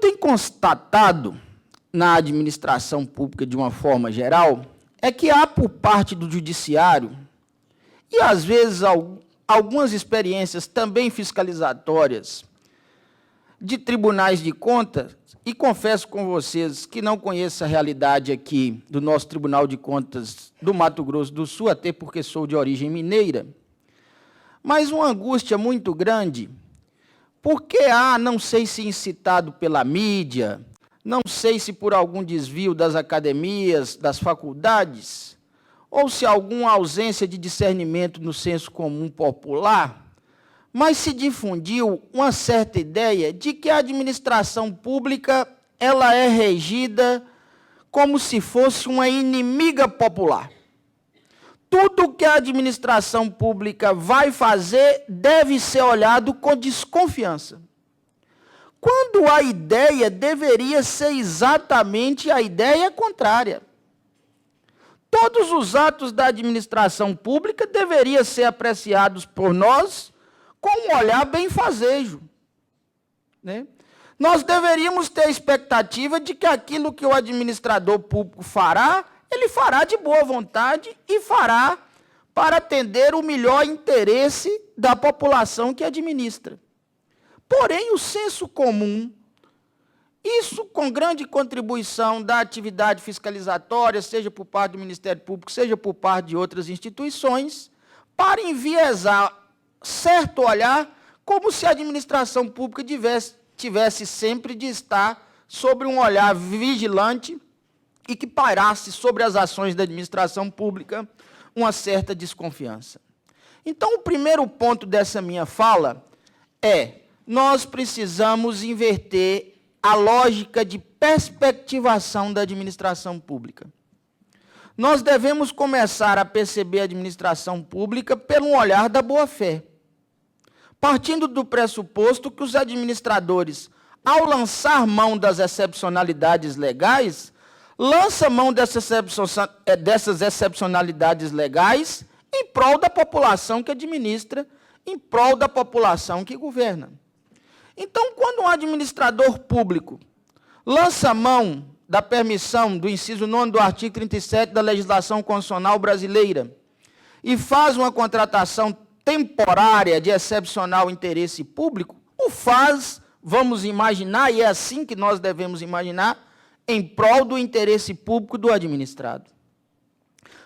tem constatado na administração pública de uma forma geral é que há por parte do judiciário, e às vezes algumas experiências também fiscalizatórias de tribunais de contas, e confesso com vocês que não conheço a realidade aqui do nosso Tribunal de Contas do Mato Grosso do Sul, até porque sou de origem mineira, mas uma angústia muito grande, porque há, não sei se incitado pela mídia, não sei se por algum desvio das academias, das faculdades, ou se alguma ausência de discernimento no senso comum popular, mas se difundiu uma certa ideia de que a administração pública ela é regida como se fosse uma inimiga popular. Tudo que a administração pública vai fazer deve ser olhado com desconfiança. Quando a ideia deveria ser exatamente a ideia contrária. Todos os atos da administração pública deveriam ser apreciados por nós com um olhar benfazejo, né? Nós deveríamos ter a expectativa de que aquilo que o administrador público fará, ele fará de boa vontade e fará para atender o melhor interesse da população que administra. Porém, o senso comum, isso com grande contribuição da atividade fiscalizatória, seja por parte do Ministério Público, seja por parte de outras instituições, para enviesar certo olhar, como se a administração pública tivesse sempre de estar sobre um olhar vigilante e que pairasse sobre as ações da administração pública uma certa desconfiança. Então, o primeiro ponto dessa minha fala é: nós precisamos inverter a lógica de perspectivação da administração pública. Nós devemos começar a perceber a administração pública pelo olhar da boa-fé, partindo do pressuposto que os administradores, ao lançar mão das excepcionalidades legais, lançam mão dessas excepcionalidades legais em prol da população que administra, em prol da população que governa. Então, quando um administrador público lança mão da permissão do inciso 9º do artigo 37 da legislação constitucional brasileira e faz uma contratação temporária de excepcional interesse público, o faz, vamos imaginar, e é assim que nós devemos imaginar, em prol do interesse público do administrado.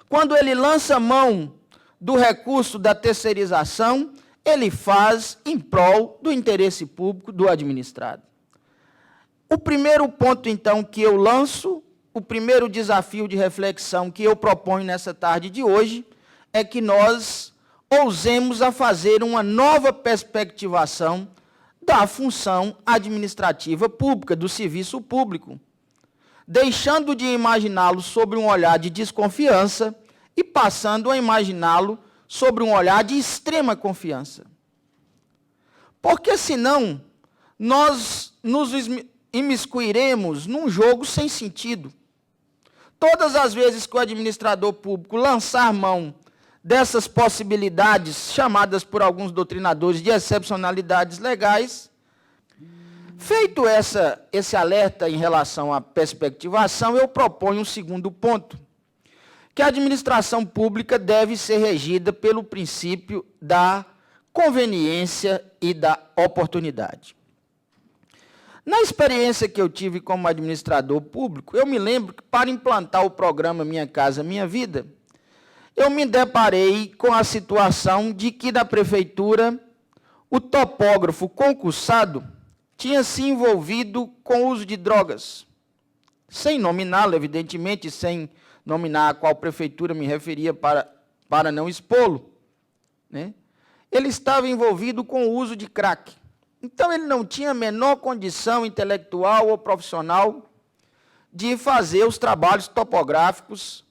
Quando ele lança mão do recurso da terceirização, ele faz em prol do interesse público do administrado. O primeiro ponto, então, que eu lanço, o primeiro desafio de reflexão que eu proponho nessa tarde de hoje, é que nós ousemos a fazer uma nova perspectivação da função administrativa pública, do serviço público, deixando de imaginá-lo sobre um olhar de desconfiança e passando a imaginá-lo sobre um olhar de extrema confiança. Porque, senão, nós nos imiscuiremos num jogo sem sentido. Todas as vezes que o administrador público lançar mão dessas possibilidades, chamadas por alguns doutrinadores de excepcionalidades legais, feito esse alerta em relação à perspectivação, eu proponho um segundo ponto, que a administração pública deve ser regida pelo princípio da conveniência e da oportunidade. Na experiência que eu tive como administrador público, eu me lembro que para implantar o programa Minha Casa Minha Vida, eu me deparei com a situação de que na prefeitura o topógrafo concursado tinha se envolvido com o uso de drogas, sem nominá-lo, evidentemente, sem nominar a qual prefeitura me referia para não expô-lo, né? Ele estava envolvido com o uso de crack. Então, ele não tinha a menor condição intelectual ou profissional de fazer os trabalhos topográficos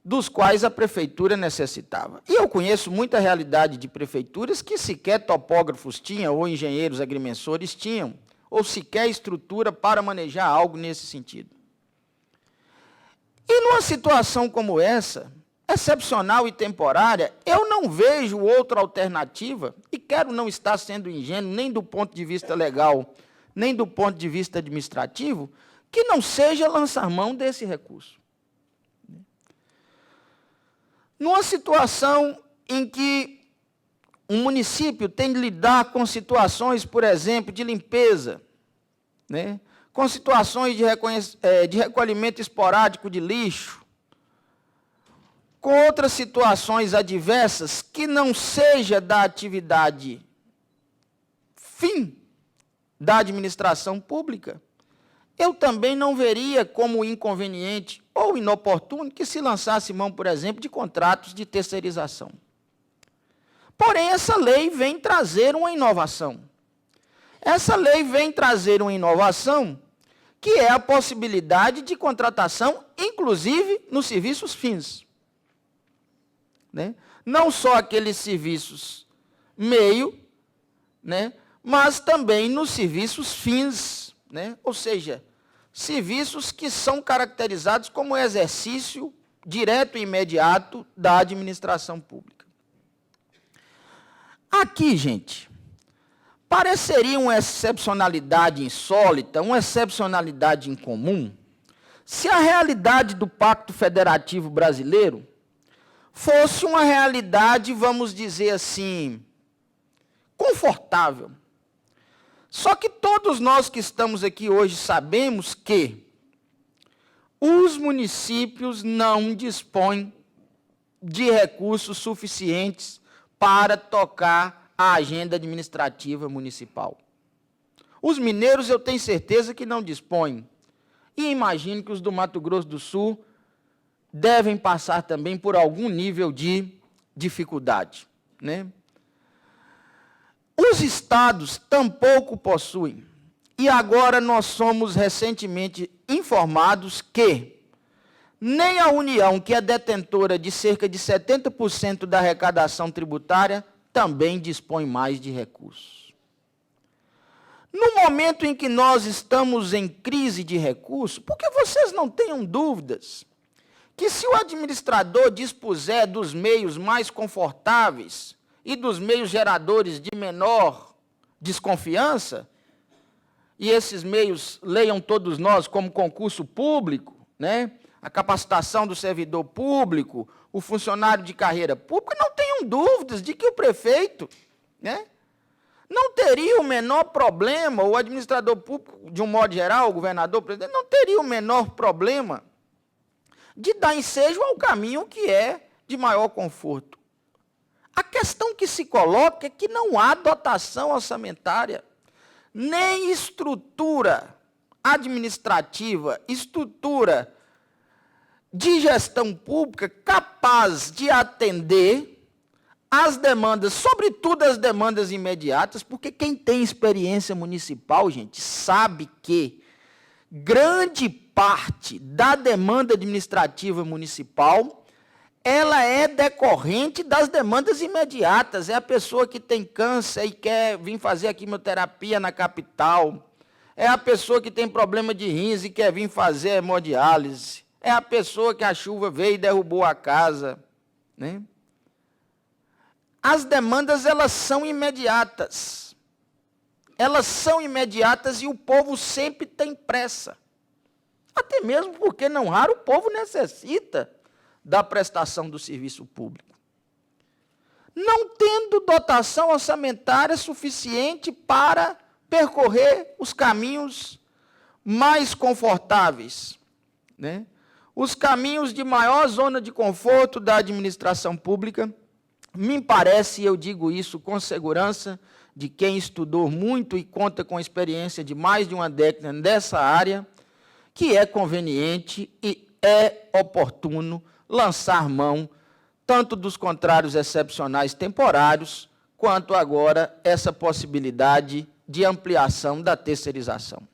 dos quais a prefeitura necessitava. E eu conheço muita realidade de prefeituras que sequer topógrafos tinham, ou engenheiros agrimensores tinham, ou sequer estrutura para manejar algo nesse sentido. E numa situação como essa, excepcional e temporária, eu não vejo outra alternativa, e quero não estar sendo ingênuo, nem do ponto de vista legal, nem do ponto de vista administrativo, que não seja lançar mão desse recurso. Numa situação em que um município tem de lidar com situações, por exemplo, de limpeza, né, com situações de recolhimento esporádico de lixo, com outras situações adversas que não seja da atividade fim da administração pública, eu também não veria como inconveniente ou inoportuno que se lançasse mão, por exemplo, de contratos de terceirização. Porém, essa lei vem trazer uma inovação. Essa lei vem trazer uma inovação que é a possibilidade de contratação, inclusive nos serviços fins. Né? Não só aqueles serviços meio, né? Mas também nos serviços fins, né? Ou seja, serviços que são caracterizados como exercício direto e imediato da administração pública. Aqui, gente, pareceria uma excepcionalidade insólita, uma excepcionalidade incomum, se a realidade do Pacto Federativo Brasileiro fosse uma realidade, vamos dizer assim, confortável. Só que todos nós que estamos aqui hoje sabemos que os municípios não dispõem de recursos suficientes para tocar a agenda administrativa municipal. Os mineiros, eu tenho certeza que não dispõem. E imagino que os do Mato Grosso do Sul devem passar também por algum nível de dificuldade, né? Os estados tampouco possuem. E agora nós somos recentemente informados que nem a União, que é detentora de cerca de 70% da arrecadação tributária, também dispõe mais de recursos. No momento em que nós estamos em crise de recursos, porque vocês não tenham dúvidas que se o administrador dispuser dos meios mais confortáveis e dos meios geradores de menor desconfiança, e esses meios, leiam todos nós, como concurso público, né? A capacitação do servidor público, o funcionário de carreira pública, não tenham dúvidas de que o prefeito, né, não teria o menor problema, o administrador público, de um modo geral, o governador, o presidente, não teria o menor problema de dar ensejo ao caminho que é de maior conforto. A questão que se coloca é que não há dotação orçamentária, nem estrutura administrativa, estrutura de gestão pública capaz de atender às demandas, sobretudo as demandas imediatas, porque quem tem experiência municipal, gente, sabe que grande parte da demanda administrativa municipal, ela é decorrente das demandas imediatas. É a pessoa que tem câncer e quer vir fazer a quimioterapia na capital. É a pessoa que tem problema de rins e quer vir fazer hemodiálise. É a pessoa que a chuva veio e derrubou a casa, né? As demandas, elas são imediatas. Elas são imediatas e o povo sempre tem pressa. Até mesmo porque, não raro, o povo necessita da prestação do serviço público. Não tendo dotação orçamentária suficiente para percorrer os caminhos mais confortáveis, né? Os caminhos de maior zona de conforto da administração pública, me parece, e eu digo isso com segurança, de quem estudou muito e conta com experiência de mais de uma década nessa área, que é conveniente e é oportuno lançar mão tanto dos contrários excepcionais temporários, quanto agora essa possibilidade de ampliação da terceirização.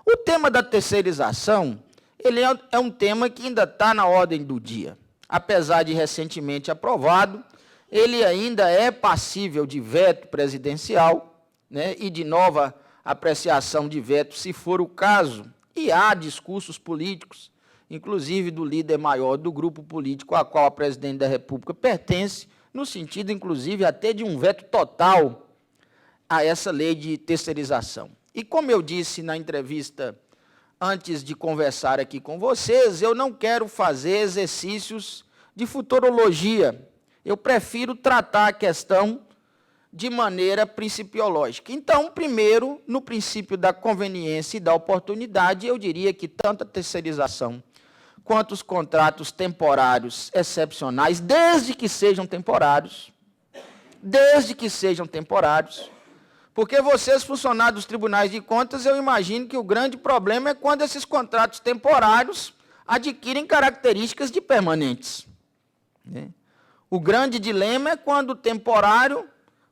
O tema da terceirização, ele é um tema que ainda está na ordem do dia. Apesar de recentemente aprovado, ele ainda é passível de veto presidencial, né, e de nova apreciação de veto, se for o caso. E há discursos políticos, inclusive do líder maior do grupo político a qual a presidente da República pertence, no sentido, inclusive, até de um veto total a essa lei de terceirização. E como eu disse na entrevista antes de conversar aqui com vocês, eu não quero fazer exercícios de futurologia. Eu prefiro tratar a questão de maneira principiológica. Então, primeiro, no princípio da conveniência e da oportunidade, eu diria que tanto a terceirização quanto os contratos temporários excepcionais, desde que sejam temporários, porque vocês, funcionários dos tribunais de contas, eu imagino que o grande problema é quando esses contratos temporários adquirem características de permanentes. O grande dilema é quando o temporário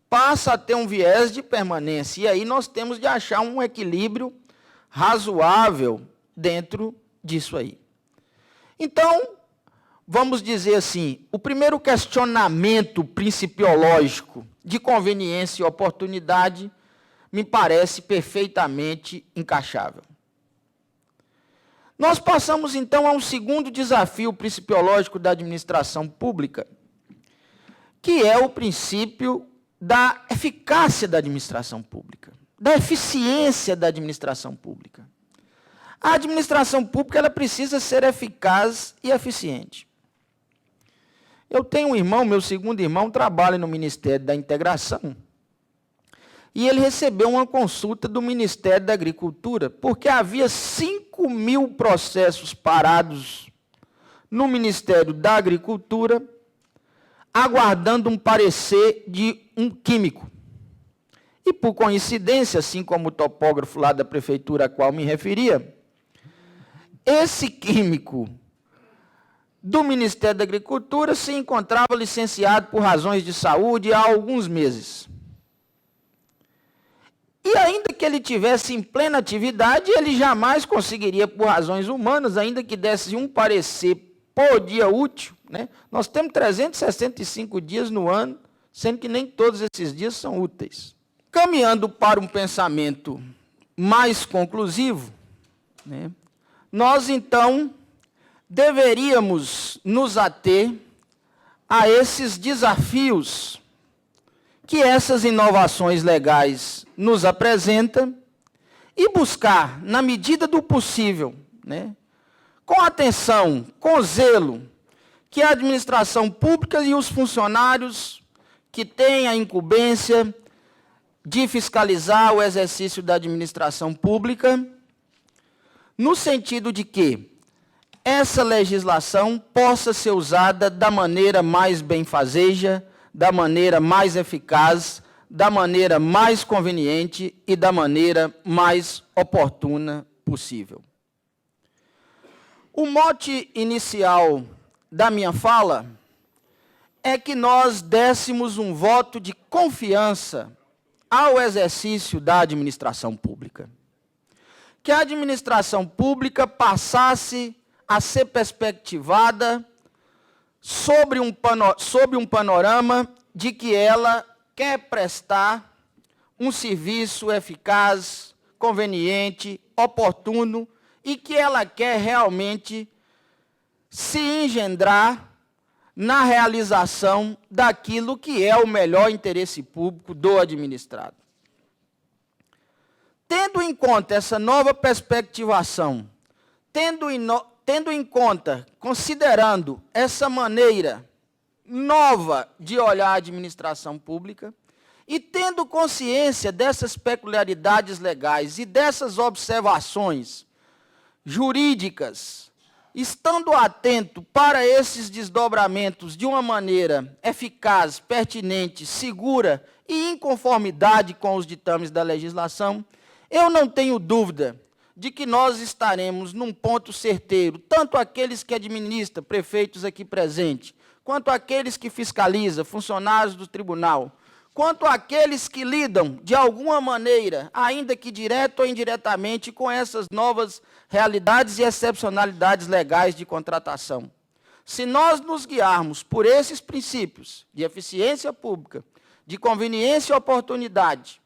passa a ter um viés de permanência. E aí nós temos de achar um equilíbrio razoável dentro disso aí. Então, vamos dizer assim, o primeiro questionamento principiológico de conveniência e oportunidade me parece perfeitamente encaixável. Nós passamos, então, a um segundo desafio principiológico da administração pública, que é o princípio da eficácia da administração pública, da eficiência da administração pública. A administração pública ela precisa ser eficaz e eficiente. Eu tenho um irmão, meu segundo irmão, trabalha no Ministério da Integração, e ele recebeu uma consulta do Ministério da Agricultura, porque havia 5.000 processos parados no Ministério da Agricultura, aguardando um parecer de um químico. E, por coincidência, assim como o topógrafo lá da prefeitura a qual me referia, esse químico do Ministério da Agricultura se encontrava licenciado por razões de saúde há alguns meses. E ainda que ele tivesse em plena atividade, ele jamais conseguiria, por razões humanas, ainda que desse um parecer por dia útil, né? Nós temos 365 dias no ano, sendo que nem todos esses dias são úteis. Caminhando para um pensamento mais conclusivo, né, nós, então, deveríamos nos ater a esses desafios que essas inovações legais nos apresentam e buscar, na medida do possível, né, com atenção, com zelo, que a administração pública e os funcionários que têm a incumbência de fiscalizar o exercício da administração pública, no sentido de que essa legislação possa ser usada da maneira mais benfazeja, da maneira mais eficaz, da maneira mais conveniente e da maneira mais oportuna possível. O mote inicial da minha fala é que nós dessemos um voto de confiança ao exercício da administração pública. Que a administração pública passasse a ser perspectivada sobre um panorama de que ela quer prestar um serviço eficaz, conveniente, oportuno, e que ela quer realmente se engendrar na realização daquilo que é o melhor interesse público do administrado. Tendo em conta essa nova perspectivação, tendo em conta, considerando essa maneira nova de olhar a administração pública, e tendo consciência dessas peculiaridades legais e dessas observações jurídicas, estando atento para esses desdobramentos de uma maneira eficaz, pertinente, segura e em conformidade com os ditames da legislação, eu não tenho dúvida de que nós estaremos num ponto certeiro, tanto aqueles que administram, prefeitos aqui presentes, quanto aqueles que fiscalizam, funcionários do tribunal, quanto aqueles que lidam, de alguma maneira, ainda que direto ou indiretamente, com essas novas realidades e excepcionalidades legais de contratação. Se nós nos guiarmos por esses princípios de eficiência pública, de conveniência e oportunidade,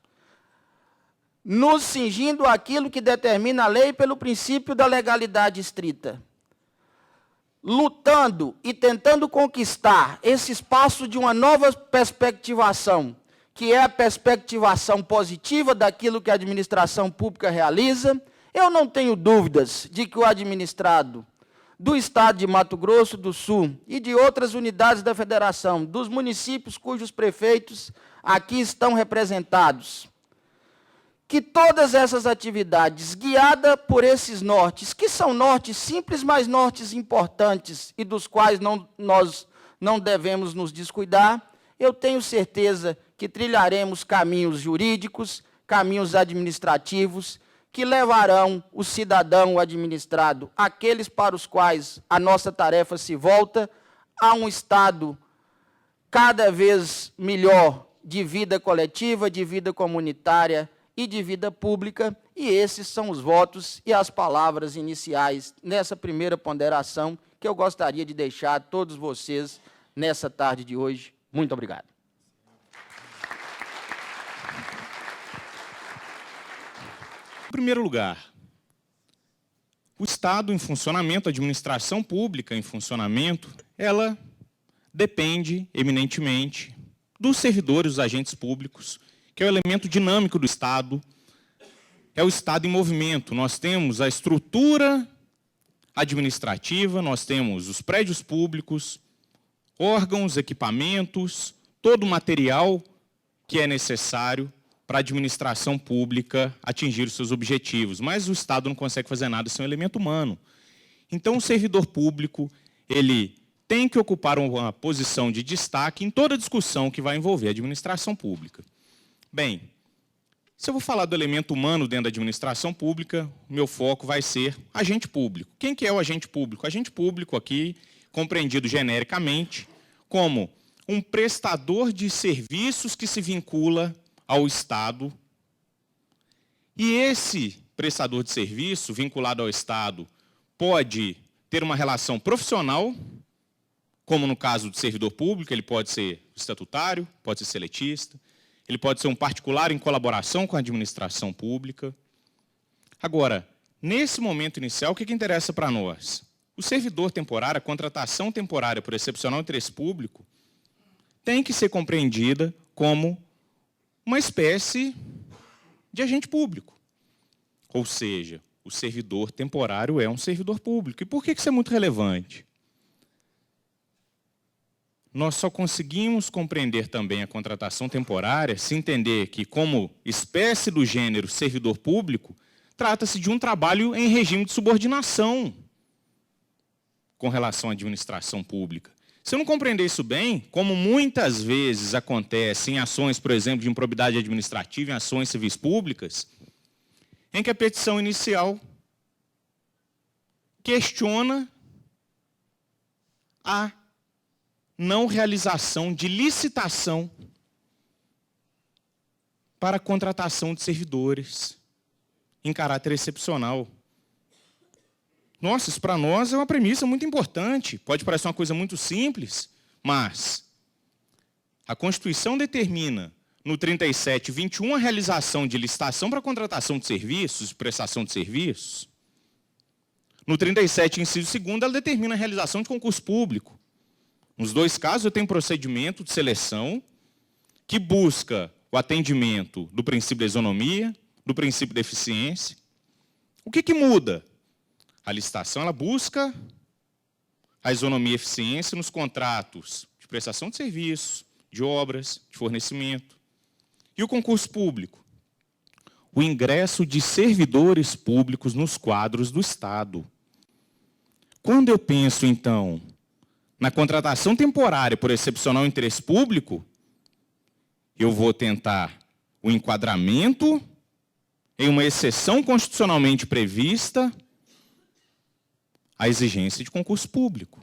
nos cingindo àquilo que determina a lei pelo princípio da legalidade estrita, lutando e tentando conquistar esse espaço de uma nova perspectivação, que é a perspectivação positiva daquilo que a administração pública realiza, eu não tenho dúvidas de que o administrado do Estado de Mato Grosso do Sul e de outras unidades da Federação, dos municípios cujos prefeitos aqui estão representados, que todas essas atividades, guiadas por esses nortes, que são nortes simples, mas nortes importantes e dos quais nós não devemos nos descuidar, eu tenho certeza que trilharemos caminhos jurídicos, caminhos administrativos, que levarão o cidadão, o administrado, aqueles para os quais a nossa tarefa se volta, a um estado cada vez melhor de vida coletiva, de vida comunitária e de vida pública, e esses são os votos e as palavras iniciais nessa primeira ponderação que eu gostaria de deixar a todos vocês nessa tarde de hoje. Muito obrigado. Em primeiro lugar, o Estado em funcionamento, a administração pública em funcionamento, ela depende eminentemente dos servidores, dos agentes públicos, que é o elemento dinâmico do Estado, é o Estado em movimento. Nós temos a estrutura administrativa, nós temos os prédios públicos, órgãos, equipamentos, todo o material que é necessário para a administração pública atingir os seus objetivos. Mas o Estado não consegue fazer nada sem o elemento humano. Então, o servidor público, ele tem que ocupar uma posição de destaque em toda discussão que vai envolver a administração pública. Bem, se eu vou falar do elemento humano dentro da administração pública, meu foco vai ser agente público. Quem que é o agente público? O agente público aqui, compreendido genericamente, como um prestador de serviços que se vincula ao Estado. E esse prestador de serviço vinculado ao Estado pode ter uma relação profissional, como no caso do servidor público, ele pode ser estatutário, pode ser seletista, ele pode ser um particular em colaboração com a administração pública. Agora, nesse momento inicial, o que interessa para nós? O servidor temporário, a contratação temporária por excepcional interesse público, tem que ser compreendida como uma espécie de agente público. Ou seja, o servidor temporário é um servidor público. E por que isso é muito relevante? Nós só conseguimos compreender também a contratação temporária se entender que, como espécie do gênero servidor público, trata-se de um trabalho em regime de subordinação com relação à administração pública. Se eu não compreender isso bem, como muitas vezes acontece em ações, por exemplo, de improbidade administrativa, em ações civis públicas, em que a petição inicial questiona a não realização de licitação para a contratação de servidores em caráter excepcional. Nossa, isso para nós é uma premissa muito importante. Pode parecer uma coisa muito simples, mas a Constituição determina no 37.21 a realização de licitação para contratação de serviços, prestação de serviços. No 37, inciso 2º, ela determina a realização de concurso público. Nos dois casos, eu tenho um procedimento de seleção que busca o atendimento do princípio da isonomia, do princípio da eficiência. O que muda? A licitação ela busca a isonomia e eficiência nos contratos de prestação de serviços, de obras, de fornecimento. E o concurso público? O ingresso de servidores públicos nos quadros do Estado. Quando eu penso, então, na contratação temporária por excepcional interesse público, eu vou tentar o enquadramento em uma exceção constitucionalmente prevista à exigência de concurso público.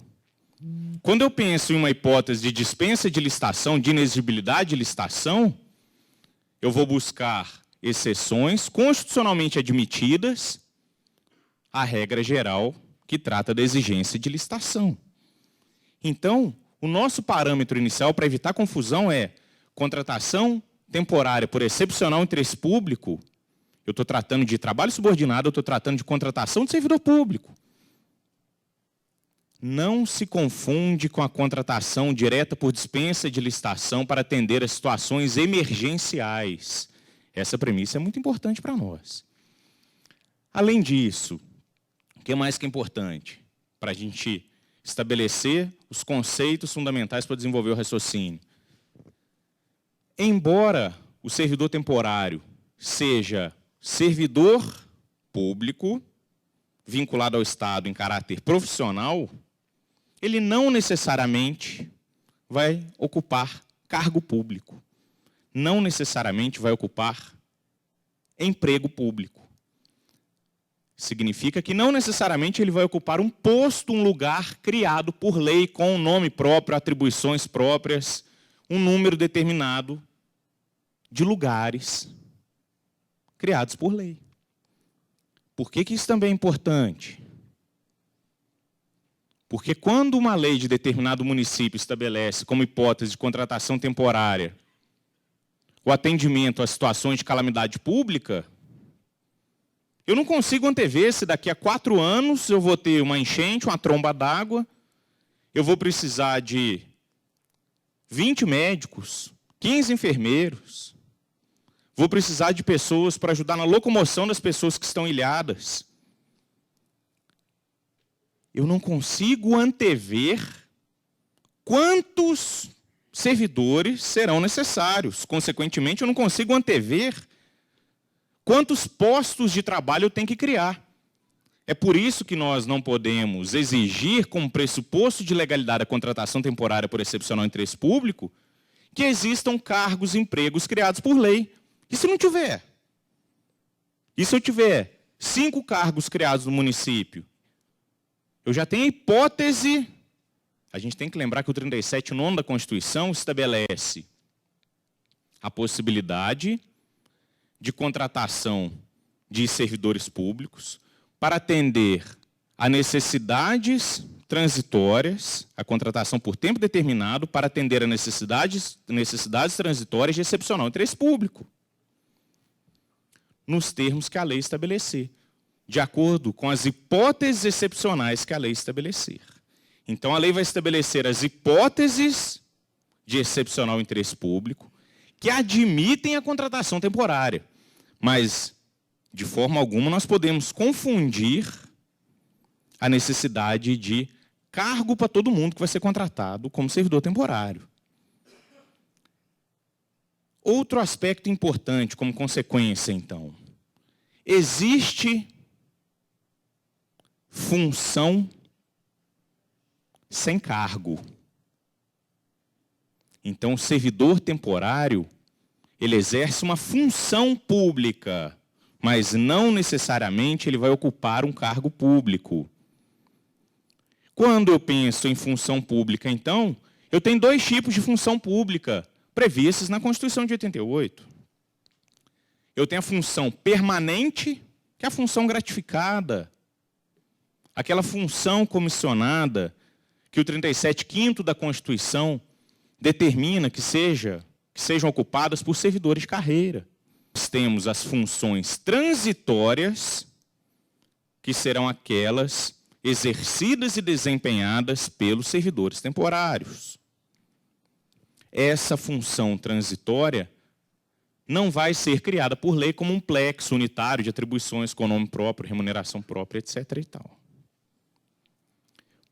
Quando eu penso em uma hipótese de dispensa de licitação, de inexigibilidade de licitação, eu vou buscar exceções constitucionalmente admitidas à regra geral que trata da exigência de licitação. Então, o nosso parâmetro inicial para evitar confusão é contratação temporária por excepcional interesse público. Eu estou tratando de trabalho subordinado, eu estou tratando de contratação de servidor público. não se confunde com a contratação direta por dispensa de licitação para atender a situações emergenciais. Essa premissa é muito importante para nós. Além disso, o que mais que é importante para a gente estabelecer os conceitos fundamentais para desenvolver o raciocínio? Embora o servidor temporário seja servidor público, vinculado ao Estado em caráter profissional, ele não necessariamente vai ocupar cargo público. Não necessariamente vai ocupar emprego público. Significa que não necessariamente ele vai ocupar um posto, um lugar criado por lei, com um nome próprio, atribuições próprias, um número determinado de lugares criados por lei. Por que isso também é importante? Porque quando uma lei de determinado município estabelece como hipótese de contratação temporária o atendimento a situações de calamidade pública, eu não consigo antever se daqui a 4 anos eu vou ter uma enchente, uma tromba d'água, eu vou precisar de 20 médicos, 15 enfermeiros, vou precisar de pessoas para ajudar na locomoção das pessoas que estão ilhadas. Eu não consigo antever quantos servidores serão necessários. Consequentemente, eu não consigo antever quantos postos de trabalho eu tenho que criar. É por isso que nós não podemos exigir, como pressuposto de legalidade da contratação temporária por excepcional interesse público, que existam cargos e empregos criados por lei. E se não tiver? E se eu tiver 5 cargos criados no município? Eu já tenho a hipótese, a gente tem que lembrar que o 37(9) da Constituição estabelece a possibilidade de contratação de servidores públicos para atender a necessidades transitórias, a contratação por tempo determinado para atender a necessidades transitórias de excepcional interesse público, nos termos que a lei estabelecer, de acordo com as hipóteses excepcionais que a lei estabelecer. Então, a lei vai estabelecer as hipóteses de excepcional interesse público que admitem a contratação temporária. Mas, de forma alguma, nós podemos confundir a necessidade de cargo para todo mundo que vai ser contratado como servidor temporário. Outro aspecto importante como consequência, então. Existe função sem cargo. Então, o servidor temporário, ele exerce uma função pública, mas não necessariamente ele vai ocupar um cargo público. Quando eu penso em função pública, então, eu tenho 2 tipos de função pública previstos na Constituição de 88. Eu tenho a função permanente, que é a função gratificada, aquela função comissionada que o 37(5) da Constituição determina que sejam ocupadas por servidores de carreira. Nós temos as funções transitórias, que serão aquelas exercidas e desempenhadas pelos servidores temporários. Essa função transitória não vai ser criada por lei como um plexo unitário de atribuições com nome próprio, remuneração própria, etc. e tal.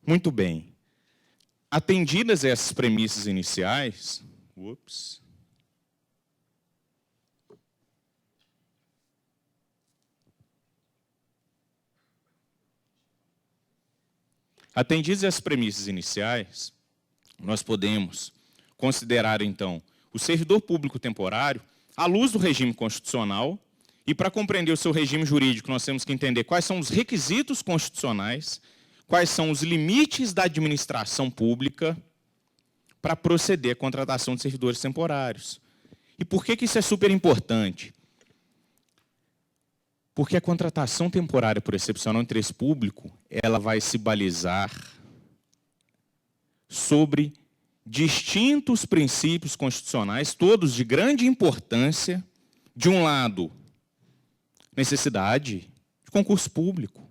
Muito bem. Atendidas essas premissas iniciais, atendidas essas premissas iniciais, nós podemos considerar, então, o servidor público temporário à luz do regime constitucional, e para compreender o seu regime jurídico, nós temos que entender quais são os requisitos constitucionais, quais são os limites da administração pública para proceder à contratação de servidores temporários. E por que isso é super importante? Porque a contratação temporária por excepcional interesse público, ela vai se balizar sobre distintos princípios constitucionais, todos de grande importância. De um lado, necessidade de concurso público.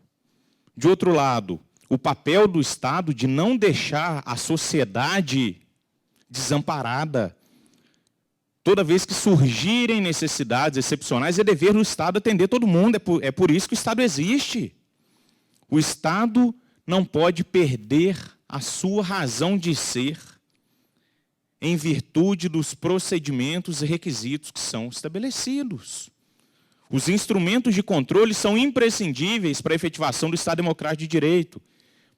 De outro lado, o papel do Estado de não deixar a sociedade desamparada. Toda vez que surgirem necessidades excepcionais, é dever do Estado atender todo mundo. É por isso que o Estado existe. O Estado não pode perder a sua razão de ser em virtude dos procedimentos e requisitos que são estabelecidos. Os instrumentos de controle são imprescindíveis para a efetivação do Estado Democrático de Direito,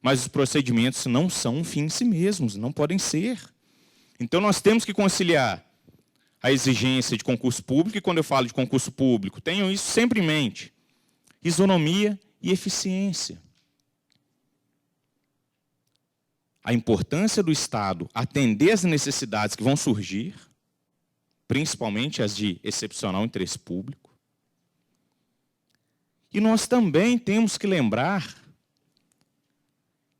mas os procedimentos não são um fim em si mesmos, não podem ser. Então nós temos que conciliar a exigência de concurso público, e quando eu falo de concurso público, tenham isso sempre em mente, isonomia e eficiência. A importância do Estado atender às necessidades que vão surgir, principalmente as de excepcional interesse público. E nós também temos que lembrar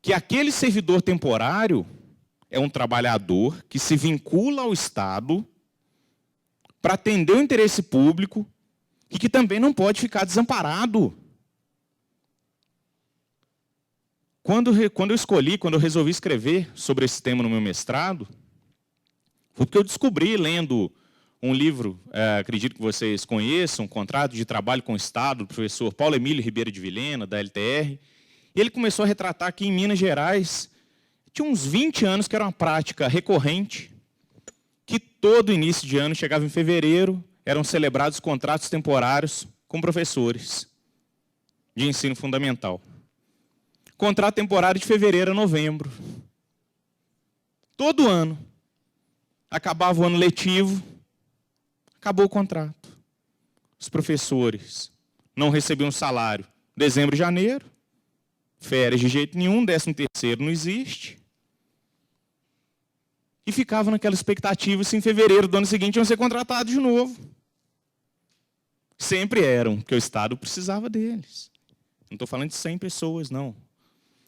que aquele servidor temporário é um trabalhador que se vincula ao Estado para atender o interesse público e que também não pode ficar desamparado. Quando eu resolvi escrever sobre esse tema no meu mestrado, foi porque eu descobri, lendo um livro, acredito que vocês conheçam, Contrato de Trabalho com o Estado, do professor Paulo Emílio Ribeiro de Vilhena, da LTR, e ele começou a retratar que em Minas Gerais, tinha uns 20 anos que era uma prática recorrente, que todo início de ano, chegava em fevereiro, eram celebrados contratos temporários com professores de ensino fundamental. Contrato temporário de fevereiro a novembro. Todo ano. Acabava o ano letivo, acabou o contrato. Os professores não recebiam salário dezembro e janeiro, férias de jeito nenhum, 13º não existe. E ficavam naquela expectativa se em fevereiro do ano seguinte iam ser contratados de novo. Sempre eram, porque o Estado precisava deles. Não estou falando de 100 pessoas, não.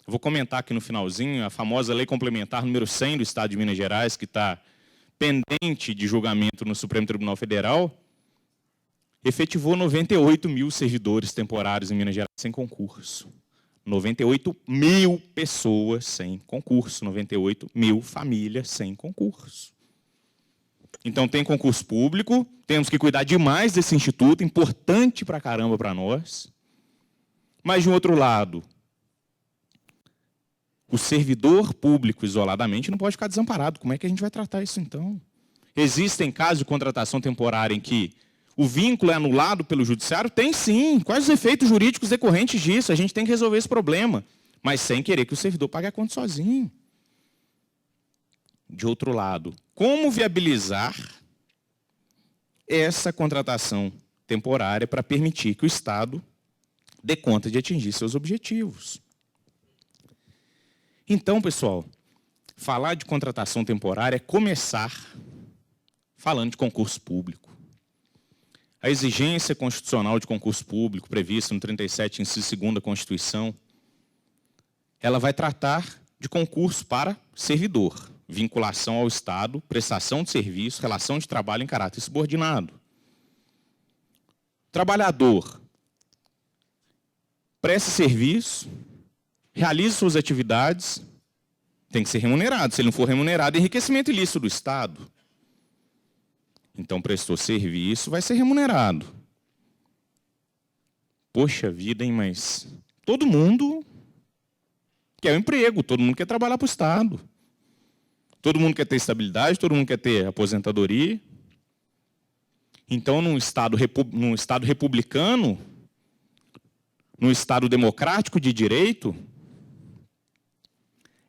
Eu vou comentar aqui no finalzinho a famosa Lei Complementar número 100 do Estado de Minas Gerais, que está pendente de julgamento no Supremo Tribunal Federal, efetivou 98 mil servidores temporários em Minas Gerais sem concurso. 98 mil pessoas sem concurso, 98 mil famílias sem concurso. Então tem concurso público, temos que cuidar demais desse instituto, importante pra caramba para nós. Mas de um outro lado, o servidor público isoladamente não pode ficar desamparado. Como é que a gente vai tratar isso então? Existem casos de contratação temporária em que o vínculo é anulado pelo judiciário? Tem sim. Quais os efeitos jurídicos decorrentes disso? A gente tem que resolver esse problema, mas sem querer que o servidor pague a conta sozinho. De outro lado, como viabilizar essa contratação temporária para permitir que o Estado dê conta de atingir seus objetivos? Então, pessoal, falar de contratação temporária é começar falando de concurso público. A exigência constitucional de concurso público, prevista no 37, inciso 2º da Constituição, ela vai tratar de concurso para servidor, vinculação ao Estado, prestação de serviço, relação de trabalho em caráter subordinado. Trabalhador presta serviço, realiza suas atividades, tem que ser remunerado. Se ele não for remunerado, é enriquecimento ilícito do Estado. Então, prestou serviço, vai ser remunerado. Poxa vida, hein, mas todo mundo quer um emprego, todo mundo quer trabalhar para o Estado. Todo mundo quer ter estabilidade, todo mundo quer ter aposentadoria. Então, num Estado republicano, num Estado democrático de direito,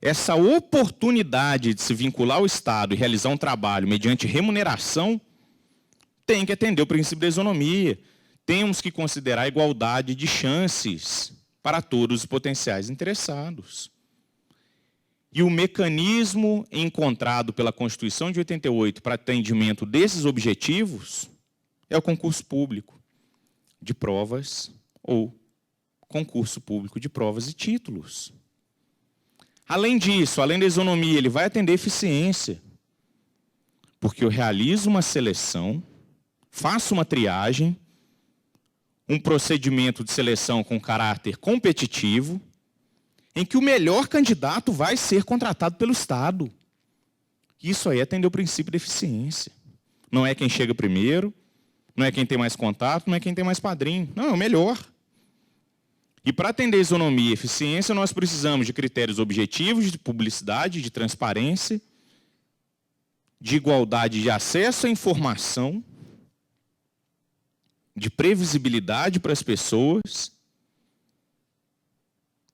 essa oportunidade de se vincular ao Estado e realizar um trabalho mediante remuneração tem que atender o princípio da isonomia. Temos que considerar a igualdade de chances para todos os potenciais interessados. E o mecanismo encontrado pela Constituição de 88 para atendimento desses objetivos é o concurso público de provas ou concurso público de provas e títulos. Além disso, além da isonomia, ele vai atender eficiência, porque eu realizo uma seleção, faço uma triagem, um procedimento de seleção com caráter competitivo, em que o melhor candidato vai ser contratado pelo Estado. Isso aí é atender o princípio da eficiência. Não é quem chega primeiro, não é quem tem mais contato, não é quem tem mais padrinho. Não, é o melhor. E para atender isonomia e eficiência, nós precisamos de critérios objetivos, de publicidade, de transparência, de igualdade de acesso à informação, de previsibilidade para as pessoas.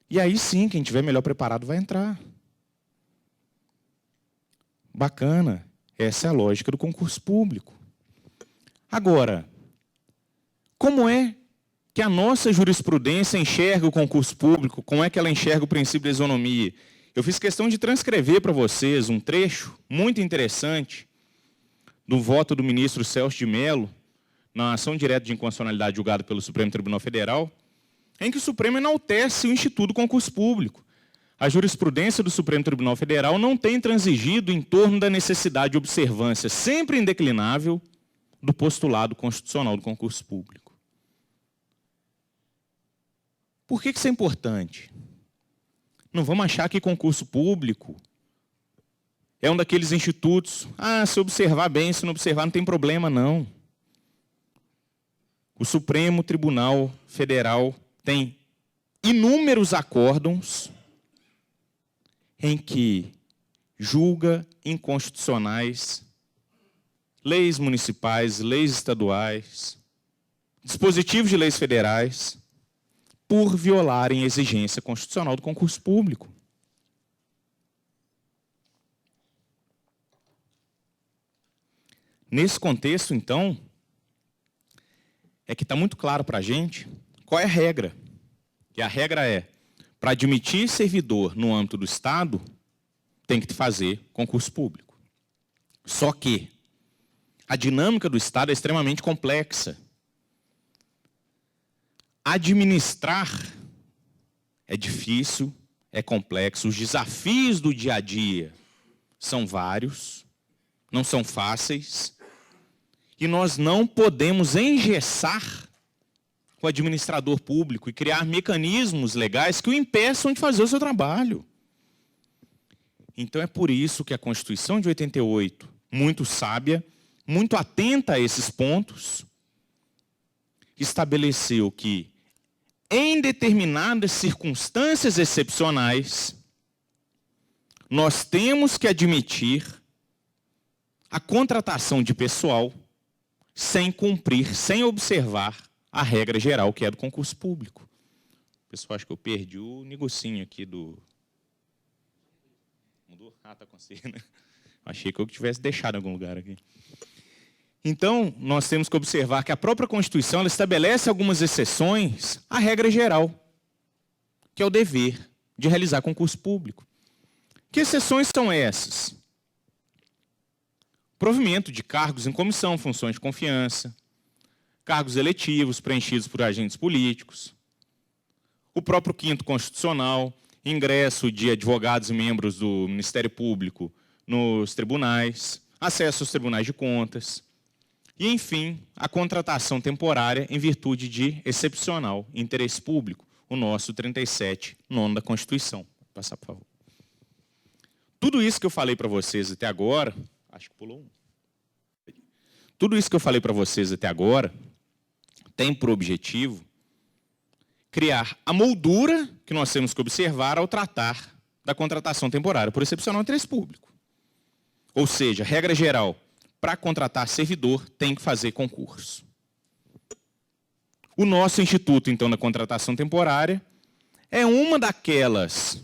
E aí sim, quem estiver melhor preparado vai entrar. Bacana. Essa é a lógica do concurso público. Agora, como é que a nossa jurisprudência enxerga o concurso público? Como é que ela enxerga o princípio da isonomia? Eu fiz questão de transcrever para vocês um trecho muito interessante do voto do ministro Celso de Mello na ação direta de inconstitucionalidade julgada pelo Supremo Tribunal Federal, em que o Supremo enaltece o Instituto do Concurso Público. A jurisprudência do Supremo Tribunal Federal não tem transigido em torno da necessidade de observância, sempre indeclinável, do postulado constitucional do concurso público. Por que isso é importante? Não vamos achar que concurso público é um daqueles institutos, se observar bem, se não observar não tem problema, não. O Supremo Tribunal Federal tem inúmeros acórdãos em que julga inconstitucionais leis municipais, leis estaduais, dispositivos de leis federais, por violarem a exigência constitucional do concurso público. Nesse contexto, então, é que está muito claro para a gente qual é a regra. E a regra é, para admitir servidor no âmbito do Estado, tem que fazer concurso público. Só que a dinâmica do Estado é extremamente complexa. Administrar é difícil, é complexo. Os desafios do dia a dia são vários, não são fáceis. E nós não podemos engessar o administrador público e criar mecanismos legais que o impeçam de fazer o seu trabalho. Então é por isso que a Constituição de 88, muito sábia, muito atenta a esses pontos, estabeleceu que, em determinadas circunstâncias excepcionais, nós temos que admitir a contratação de pessoal sem cumprir, sem observar a regra geral, que é do concurso público. Pessoal, acho que eu perdi o negocinho aqui do... Mudou? Tá com você, né? Achei que eu tivesse deixado em algum lugar aqui. Então, nós temos que observar que a própria Constituição ela estabelece algumas exceções à regra geral, que é o dever de realizar concurso público. Que exceções são essas? Provimento de cargos em comissão, funções de confiança, cargos eletivos preenchidos por agentes políticos, o próprio 5º Constitucional, ingresso de advogados e membros do Ministério Público nos tribunais, acesso aos tribunais de contas, e, enfim, a contratação temporária em virtude de excepcional interesse público, o nosso 37, nono da Constituição. Vou passar, por favor. Tudo isso que eu falei para vocês até agora, acho que pulou um. Tudo isso que eu falei para vocês até agora tem por objetivo criar a moldura que nós temos que observar ao tratar da contratação temporária por excepcional interesse público. Ou seja, regra geral, para contratar servidor tem que fazer concurso. O nosso instituto, então, da contratação temporária é uma daquelas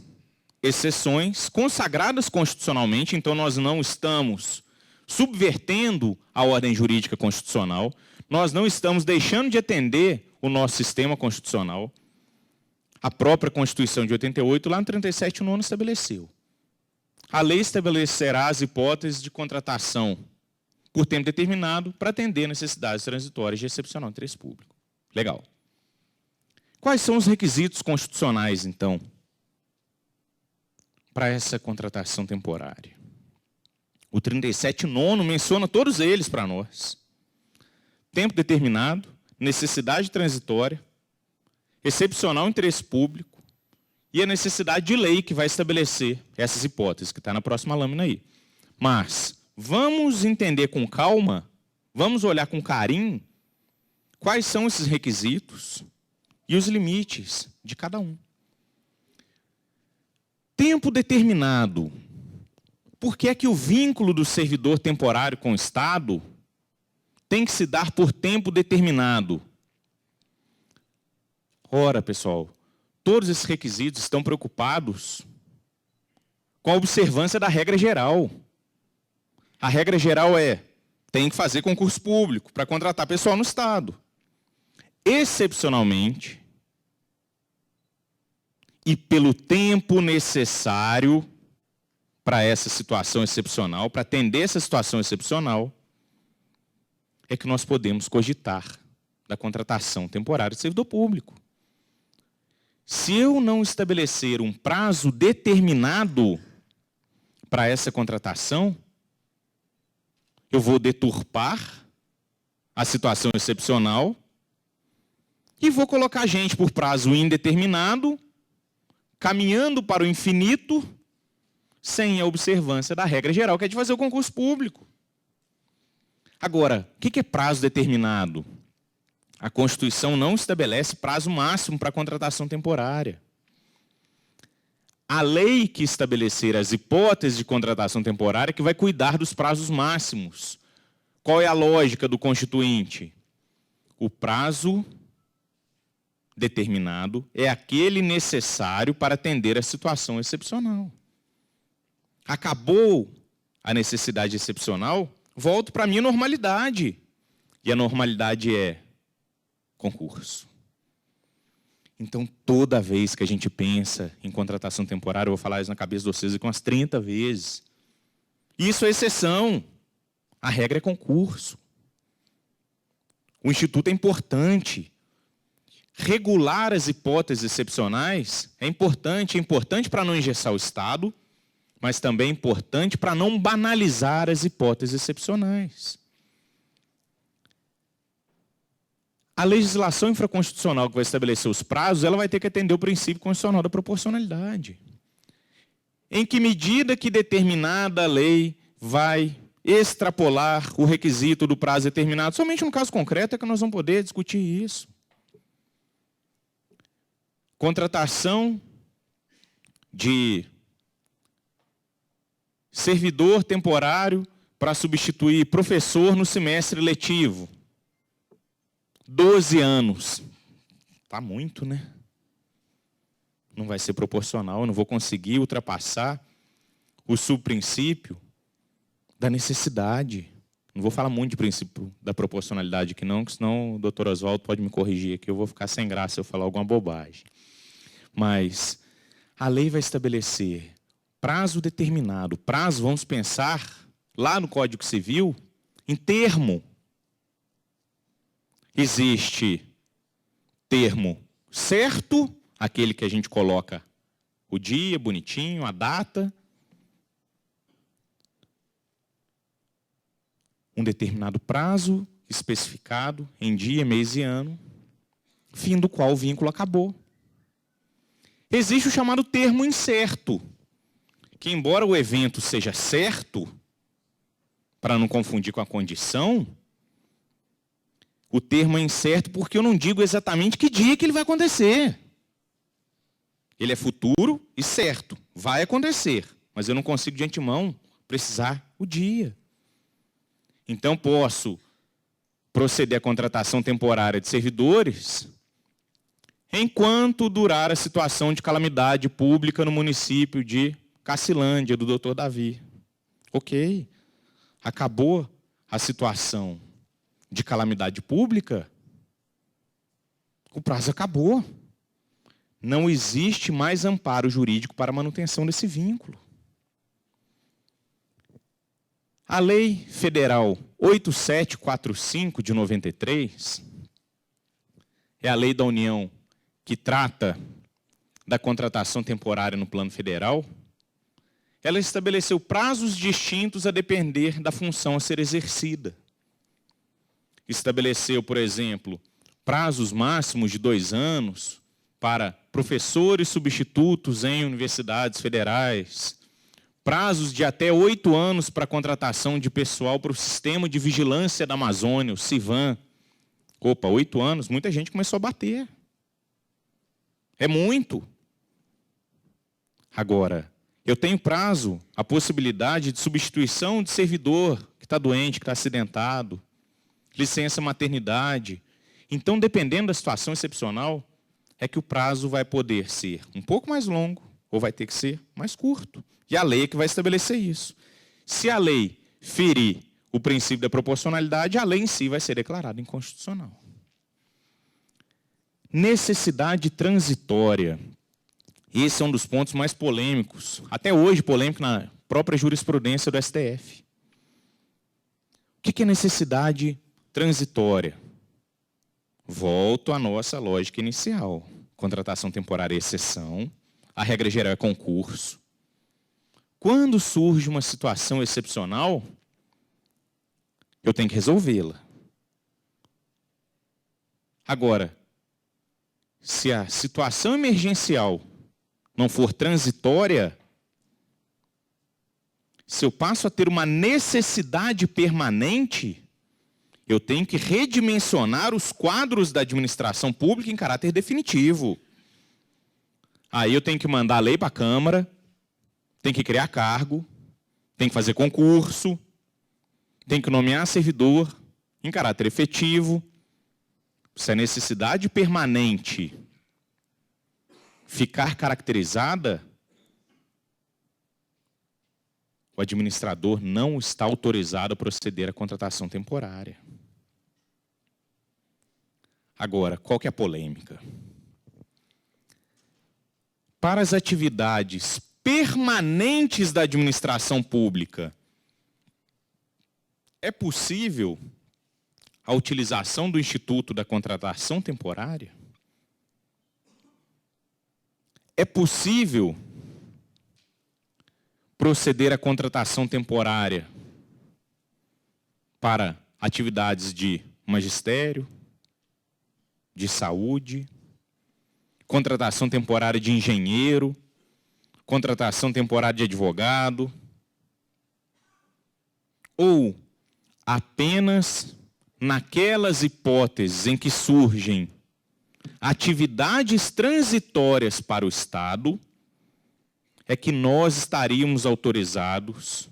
exceções consagradas constitucionalmente, então nós não estamos subvertendo a ordem jurídica constitucional, nós não estamos deixando de atender o nosso sistema constitucional. A própria Constituição de 88, lá no 37, o nono estabeleceu. A lei estabelecerá as hipóteses de contratação por tempo determinado para atender necessidades transitórias de excepcional interesse público. Legal. Quais são os requisitos constitucionais, então, para essa contratação temporária? O 37 nono menciona todos eles para nós. Tempo determinado, necessidade transitória, excepcional interesse público e a necessidade de lei que vai estabelecer essas hipóteses, que está na próxima lâmina aí. Mas vamos entender com calma, vamos olhar com carinho quais são esses requisitos e os limites de cada um. Tempo determinado. Por que é que o vínculo do servidor temporário com o Estado tem que se dar por tempo determinado? Ora, pessoal, todos esses requisitos estão preocupados com a observância da regra geral. A regra geral tem que fazer concurso público para contratar pessoal no Estado. Excepcionalmente, e pelo tempo necessário para essa situação excepcional, para atender essa situação excepcional, é que nós podemos cogitar da contratação temporária de servidor público. Se eu não estabelecer um prazo determinado para essa contratação, eu vou deturpar a situação excepcional e vou colocar gente por prazo indeterminado, caminhando para o infinito, sem a observância da regra geral, que é de fazer o concurso público. Agora, o que é prazo determinado? A Constituição não estabelece prazo máximo para a contratação temporária. A lei que estabelecer as hipóteses de contratação temporária que vai cuidar dos prazos máximos. Qual é a lógica do Constituinte? O prazo determinado é aquele necessário para atender a situação excepcional. Acabou a necessidade excepcional, volto para a minha normalidade. E a normalidade é concurso. Então, toda vez que a gente pensa em contratação temporária, eu vou falar isso na cabeça de vocês umas 30 vezes. Isso é exceção. A regra é concurso. O Instituto é importante. Regular as hipóteses excepcionais é importante para não engessar o Estado, mas também é importante para não banalizar as hipóteses excepcionais. A legislação infraconstitucional que vai estabelecer os prazos, ela vai ter que atender o princípio constitucional da proporcionalidade. Em que medida que determinada lei vai extrapolar o requisito do prazo determinado? Somente no caso concreto é que nós vamos poder discutir isso. Contratação de servidor temporário para substituir professor no semestre letivo. 12 anos. Está muito, né? Não vai ser proporcional, eu não vou conseguir ultrapassar o subprincípio da necessidade. Não vou falar muito de princípio da proporcionalidade aqui não, que senão o doutor Oswaldo pode me corrigir aqui, eu vou ficar sem graça se eu falar alguma bobagem. Mas a lei vai estabelecer prazo determinado. Prazo, vamos pensar, lá no Código Civil, em termo. Existe termo certo, aquele que a gente coloca o dia, bonitinho, a data. Um determinado prazo especificado em dia, mês e ano, fim do qual o vínculo acabou. Existe o chamado termo incerto, que embora o evento seja certo, para não confundir com a condição, o termo é incerto porque eu não digo exatamente que dia que ele vai acontecer. Ele é futuro e certo, vai acontecer, mas eu não consigo de antemão precisar o dia. Então posso proceder à contratação temporária de servidores enquanto durar a situação de calamidade pública no município de Cacilândia, do Dr. Davi. Ok, acabou a situação de calamidade pública, o prazo acabou. Não existe mais amparo jurídico para a manutenção desse vínculo. A Lei Federal 8745 de 93 é a lei da União que trata da contratação temporária no plano federal. Ela estabeleceu prazos distintos a depender da função a ser exercida. Estabeleceu, por exemplo, prazos máximos de 2 anos para professores substitutos em universidades federais, prazos de até 8 anos para contratação de pessoal para o Sistema de Vigilância da Amazônia, o CIVAM. Opa, 8 anos, muita gente começou a bater. É muito. Agora, eu tenho prazo, a possibilidade de substituição de servidor que está doente, que está acidentado, licença maternidade. Então, dependendo da situação excepcional, é que o prazo vai poder ser um pouco mais longo ou vai ter que ser mais curto. E a lei é que vai estabelecer isso. Se a lei ferir o princípio da proporcionalidade, a lei em si vai ser declarada inconstitucional. Necessidade transitória. Esse é um dos pontos mais polêmicos, até hoje polêmico na própria jurisprudência do STF. O que é necessidade transitória? Volto à nossa lógica inicial. Contratação temporária é exceção, a regra geral é concurso. Quando surge uma situação excepcional, eu tenho que resolvê-la. Agora, se a situação emergencial não for transitória, se eu passo a ter uma necessidade permanente, eu tenho que redimensionar os quadros da administração pública em caráter definitivo. Aí eu tenho que mandar a lei para a Câmara, tenho que criar cargo, tenho que fazer concurso, tenho que nomear servidor em caráter efetivo. Se a necessidade permanente ficar caracterizada, o administrador não está autorizado a proceder à contratação temporária. Agora, qual que é a polêmica? Para as atividades permanentes da administração pública, é possível a utilização do instituto da contratação temporária? É possível proceder à contratação temporária para atividades de magistério, de saúde, contratação temporária de engenheiro, contratação temporária de advogado, ou apenas naquelas hipóteses em que surgem atividades transitórias para o Estado, é que nós estaríamos autorizados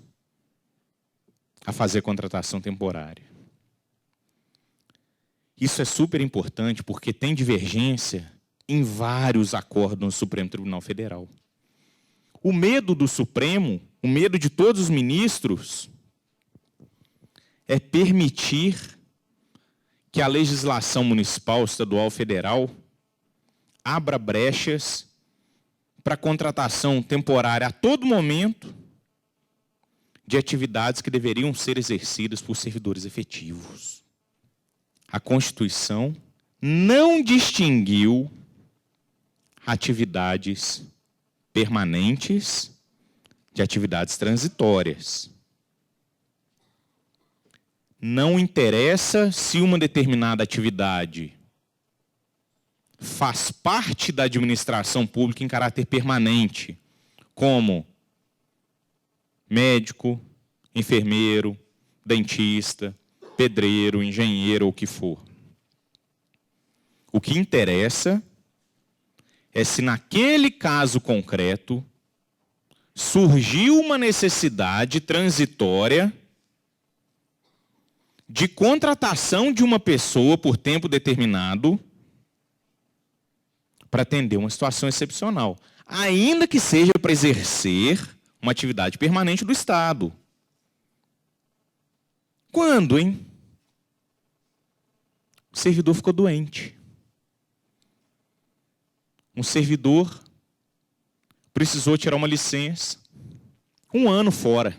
a fazer contratação temporária. Isso é super importante porque tem divergência em vários acórdãos do Supremo Tribunal Federal. O medo do Supremo, o medo de todos os ministros, é permitir que a legislação municipal, estadual, federal abra brechas para contratação temporária a todo momento de atividades que deveriam ser exercidas por servidores efetivos. A Constituição não distinguiu atividades permanentes de atividades transitórias. Não interessa se uma determinada atividade faz parte da administração pública em caráter permanente, como médico, enfermeiro, dentista, pedreiro, engenheiro ou o que for. O que interessa é se naquele caso concreto surgiu uma necessidade transitória de contratação de uma pessoa por tempo determinado para atender uma situação excepcional, ainda que seja para exercer uma atividade permanente do Estado. Quando, hein? O servidor ficou doente. Um servidor precisou tirar uma licença, 1 ano fora.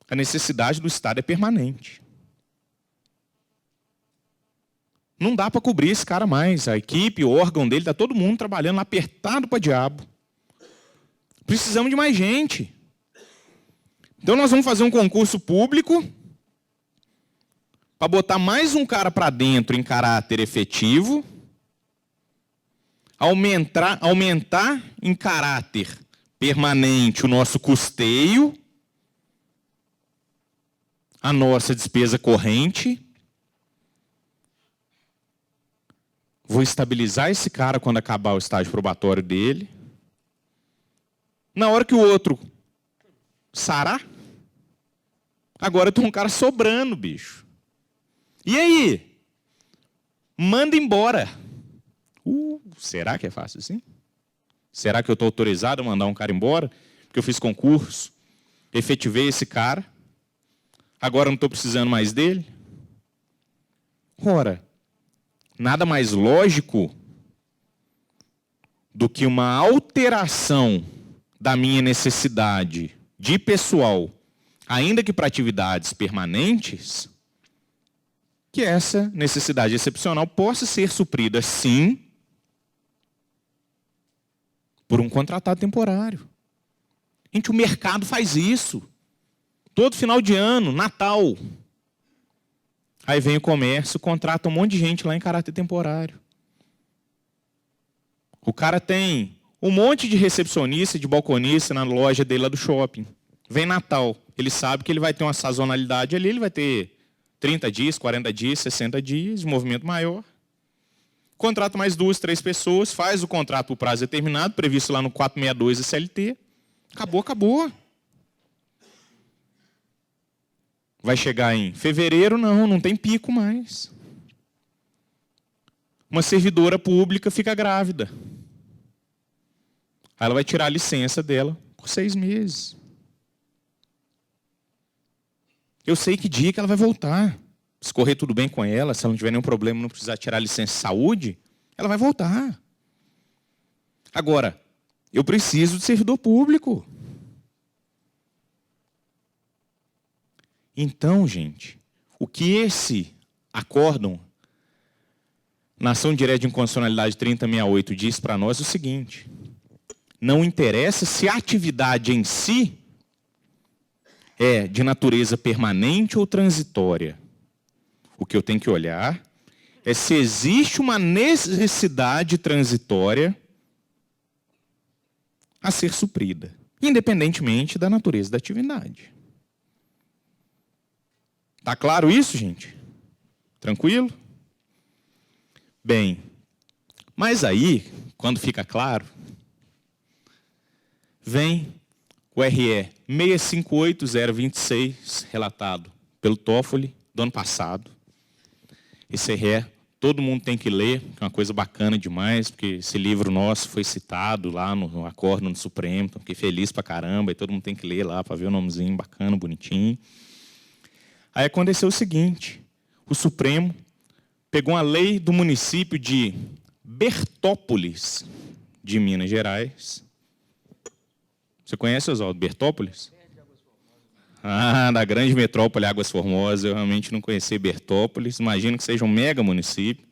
A necessidade do Estado é permanente. Não dá para cobrir esse cara mais. A equipe, o órgão dele, está todo mundo trabalhando apertado para diabo. Precisamos de mais gente. Então nós vamos fazer um concurso público para botar mais um cara para dentro em caráter efetivo, aumentar em caráter permanente o nosso custeio, a nossa despesa corrente. Vou estabilizar esse cara quando acabar o estágio probatório dele. Na hora que o outro sarar, agora tem um cara sobrando, bicho. E aí? Manda embora. Será que é fácil assim? Será que eu estou autorizado a mandar um cara embora? Porque eu fiz concurso, efetivei esse cara, agora não estou precisando mais dele? Ora, nada mais lógico do que uma alteração da minha necessidade de pessoal, ainda que para atividades permanentes, que essa necessidade excepcional possa ser suprida, sim, por um contratado temporário. Gente, o mercado faz isso. Todo final de ano, Natal. Aí vem o comércio, contrata um monte de gente lá em caráter temporário. O cara tem um monte de recepcionista, de balconista na loja dele lá do shopping. Vem Natal, ele sabe que ele vai ter uma sazonalidade ali, ele vai ter 30 dias, 40 dias, 60 dias, de movimento maior. Contrata mais 2, 3 pessoas, faz o contrato por prazo determinado, previsto lá no 462 da CLT. Acabou. Vai chegar em fevereiro, não tem pico mais. Uma servidora pública fica grávida. Aí ela vai tirar a licença dela por 6 meses. Eu sei que dia que ela vai voltar. Se correr tudo bem com ela, se ela não tiver nenhum problema, não precisar tirar a licença de saúde, ela vai voltar. Agora, eu preciso de servidor público. Então, gente, o que esse acórdão na ação direta de inconstitucionalidade 3068 diz para nós é o seguinte: não interessa se a atividade em si é de natureza permanente ou transitória. O que eu tenho que olhar é se existe uma necessidade transitória a ser suprida, independentemente da natureza da atividade. Tá claro isso, gente? Tranquilo? Bem, mas aí, quando fica claro, vem o RE 658026, relatado pelo Toffoli do ano passado. Esse RE todo mundo tem que ler, que é uma coisa bacana demais, porque esse livro nosso foi citado lá no acórdão do Supremo, então fiquei feliz pra caramba, e todo mundo tem que ler lá para ver o nomezinho bacana, bonitinho. Aí aconteceu o seguinte: o Supremo pegou uma lei do município de Bertópolis, de Minas Gerais. Você conhece, Oswaldo, Bertópolis? Da grande metrópole Águas Formosas. Eu realmente não conheci Bertópolis. Imagino que seja um mega município.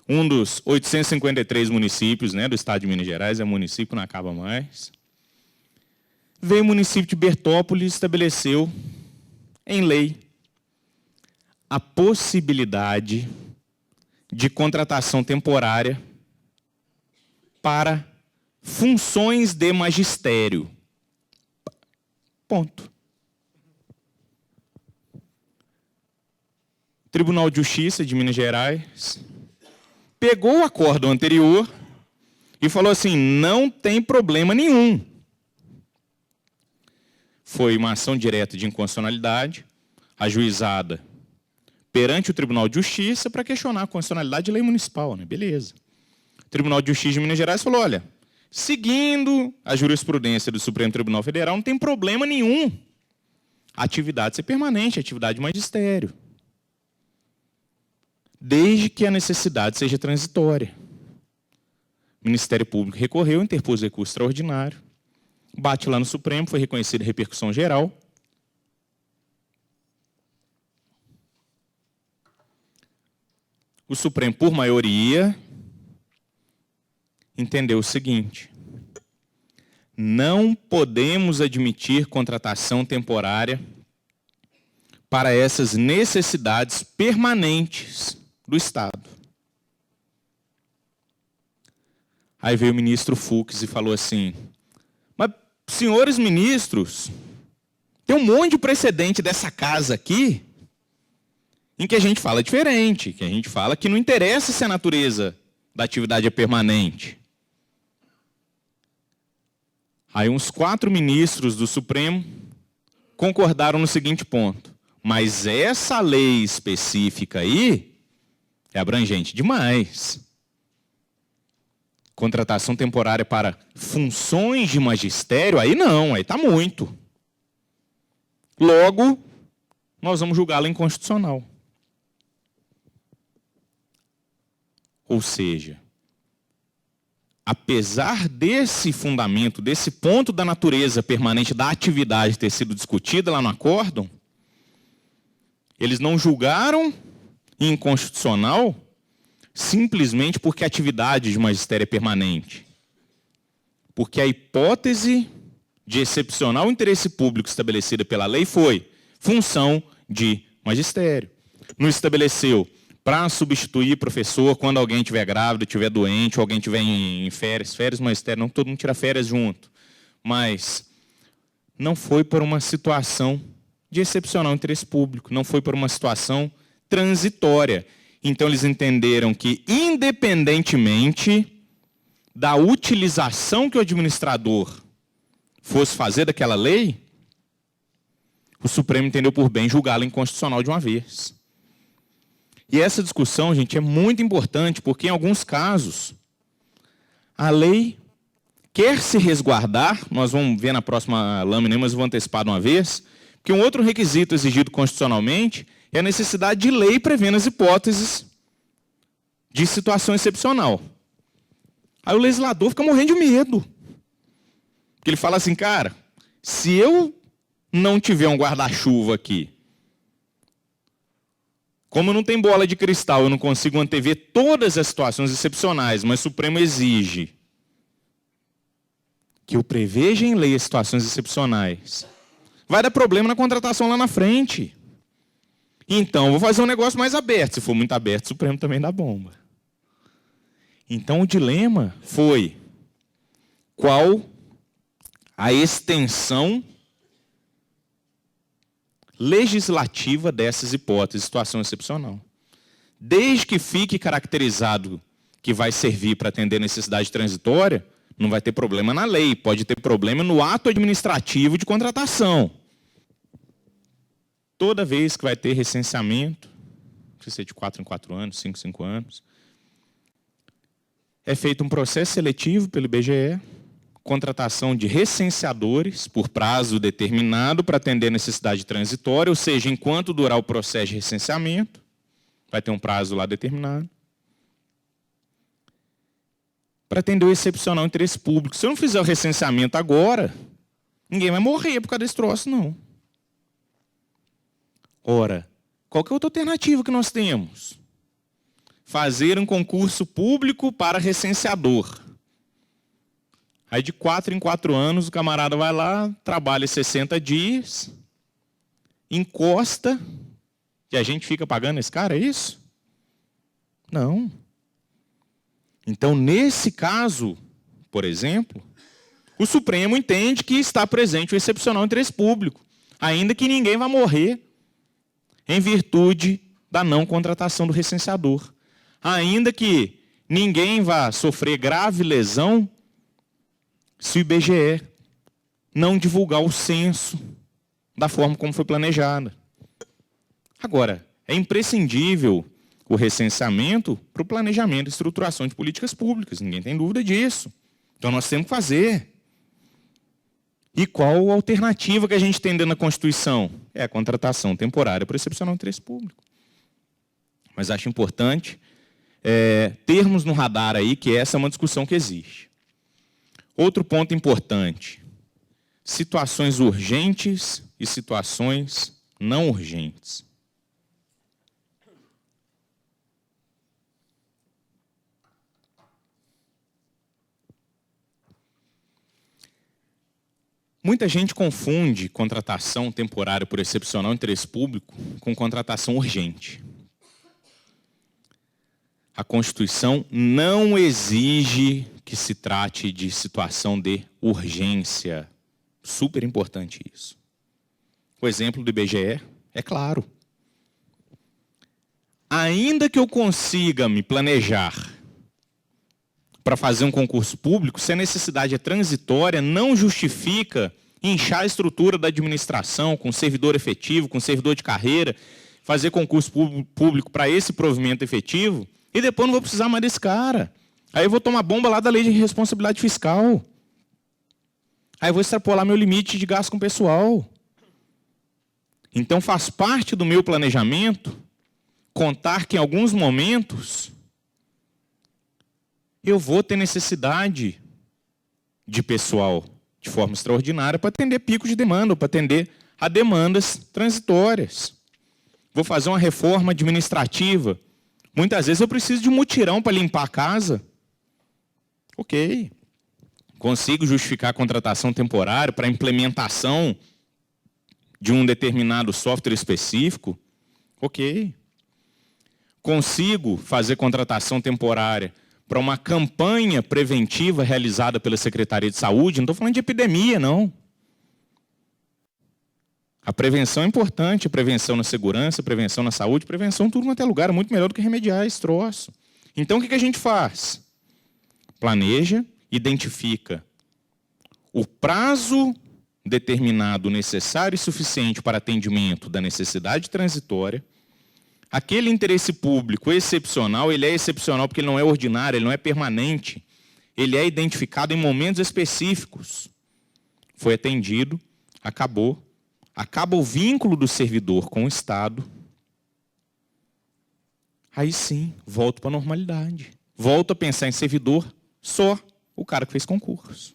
Um dos 853 municípios, né, do estado de Minas Gerais, é um município que não acaba mais. Veio o município de Bertópolis e estabeleceu em lei a possibilidade de contratação temporária para funções de magistério. Ponto. Tribunal de Justiça de Minas Gerais pegou o acórdão anterior e falou assim: não tem problema nenhum. Foi uma ação direta de inconstitucionalidade, ajuizada perante o Tribunal de Justiça para questionar a constitucionalidade de lei municipal, né? Beleza. O Tribunal de Justiça de Minas Gerais falou: olha, seguindo a jurisprudência do Supremo Tribunal Federal, não tem problema nenhum a atividade ser permanente, a atividade de magistério, desde que a necessidade seja transitória. O Ministério Público recorreu, interpôs recurso extraordinário, bate lá no Supremo, foi reconhecida a repercussão geral. O Supremo, por maioria, entendeu o seguinte: não podemos admitir contratação temporária para essas necessidades permanentes do Estado. Aí veio o ministro Fux e falou assim, mas, senhores ministros, tem um monte de precedente dessa casa aqui em que a gente fala diferente, que a gente fala que não interessa se a natureza da atividade é permanente. Aí uns 4 ministros do Supremo concordaram no seguinte ponto, mas essa lei específica aí é abrangente demais. Contratação temporária para funções de magistério, aí não, aí está muito. Logo, nós vamos julgá-la inconstitucional. Ou seja, apesar desse fundamento, desse ponto da natureza permanente da atividade ter sido discutida lá no acórdão, eles não julgaram inconstitucional simplesmente porque a atividade de magistério é permanente. Porque a hipótese de excepcional interesse público estabelecida pela lei foi função de magistério. Não estabeleceu para substituir professor quando alguém estiver grávido, estiver doente, ou alguém estiver em férias. Férias, magistério, não todo mundo tira férias junto. Mas não foi por uma situação de excepcional interesse público, não foi por uma situação transitória. Então eles entenderam que, independentemente da utilização que o administrador fosse fazer daquela lei, o Supremo entendeu por bem julgá-la inconstitucional de uma vez. E essa discussão, gente, é muito importante, porque em alguns casos, a lei quer se resguardar, nós vamos ver na próxima lâmina, mas eu vou antecipar de uma vez, que um outro requisito exigido constitucionalmente é a necessidade de lei prevendo as hipóteses de situação excepcional. Aí o legislador fica morrendo de medo. Porque ele fala assim, cara, se eu não tiver um guarda-chuva aqui, como não tem bola de cristal, eu não consigo antever todas as situações excepcionais, mas o Supremo exige que eu preveja em lei as situações excepcionais. Vai dar problema na contratação lá na frente. Então, eu vou fazer um negócio mais aberto. Se for muito aberto, o Supremo também dá bomba. Então, o dilema foi qual a extensão legislativa dessas hipóteses de situação excepcional. Desde que fique caracterizado que vai servir para atender necessidade transitória, não vai ter problema na lei, pode ter problema no ato administrativo de contratação. Toda vez que vai ter recenseamento, não sei se é de 4 em 4 anos, 5 em 5 anos, é feito um processo seletivo pelo IBGE, contratação de recenseadores por prazo determinado para atender necessidade transitória, ou seja, enquanto durar o processo de recenseamento, vai ter um prazo lá determinado, para atender o excepcional interesse público. Se eu não fizer o recenseamento agora, ninguém vai morrer por causa desse troço, não. Ora, qual que é a outra alternativa que nós temos? Fazer um concurso público para recenseador. Aí de 4 em 4 anos o camarada vai lá, trabalha 60 dias, encosta, e a gente fica pagando esse cara, é isso? Não. Então, nesse caso, por exemplo, o Supremo entende que está presente o excepcional interesse público, ainda que ninguém vá morrer em virtude da não contratação do recenseador. Ainda que ninguém vá sofrer grave lesão se o IBGE não divulgar o censo da forma como foi planejada. Agora, é imprescindível o recenseamento para o planejamento e estruturação de políticas públicas, ninguém tem dúvida disso. Então nós temos que fazer. E qual a alternativa que a gente tem dentro da Constituição? É a contratação temporária para excepcional interesse público. Mas acho importante termos no radar aí que essa é uma discussão que existe. Outro ponto importante, situações urgentes e situações não urgentes. Muita gente confunde contratação temporária por excepcional interesse público com contratação urgente. A Constituição não exige que se trate de situação de urgência. Super importante isso. O exemplo do IBGE é claro. Ainda que eu consiga me planejar para fazer um concurso público, se a necessidade é transitória, não justifica inchar a estrutura da administração com servidor efetivo, com servidor de carreira, fazer concurso público para esse provimento efetivo, e depois não vou precisar mais desse cara. Aí eu vou tomar bomba lá da lei de responsabilidade fiscal. Aí eu vou extrapolar meu limite de gasto com pessoal. Então faz parte do meu planejamento contar que em alguns momentos eu vou ter necessidade de pessoal de forma extraordinária para atender picos de demanda, ou para atender a demandas transitórias. Vou fazer uma reforma administrativa. Muitas vezes eu preciso de um mutirão para limpar a casa. Ok. Consigo justificar a contratação temporária para a implementação de um determinado software específico. Ok. Consigo fazer contratação temporária para uma campanha preventiva realizada pela Secretaria de Saúde. Não estou falando de epidemia, não. A prevenção é importante, a prevenção na segurança, a prevenção na saúde, prevenção tudo quanto é lugar, é muito melhor do que remediar esse troço. Então o que a gente faz? Planeja, identifica o prazo determinado necessário e suficiente para atendimento da necessidade transitória. Aquele interesse público excepcional, ele é excepcional porque ele não é ordinário, ele não é permanente. Ele é identificado em momentos específicos. Foi atendido, acabou. Acaba o vínculo do servidor com o Estado. Aí sim, volto para a normalidade. Volto a pensar em servidor só o cara que fez concurso.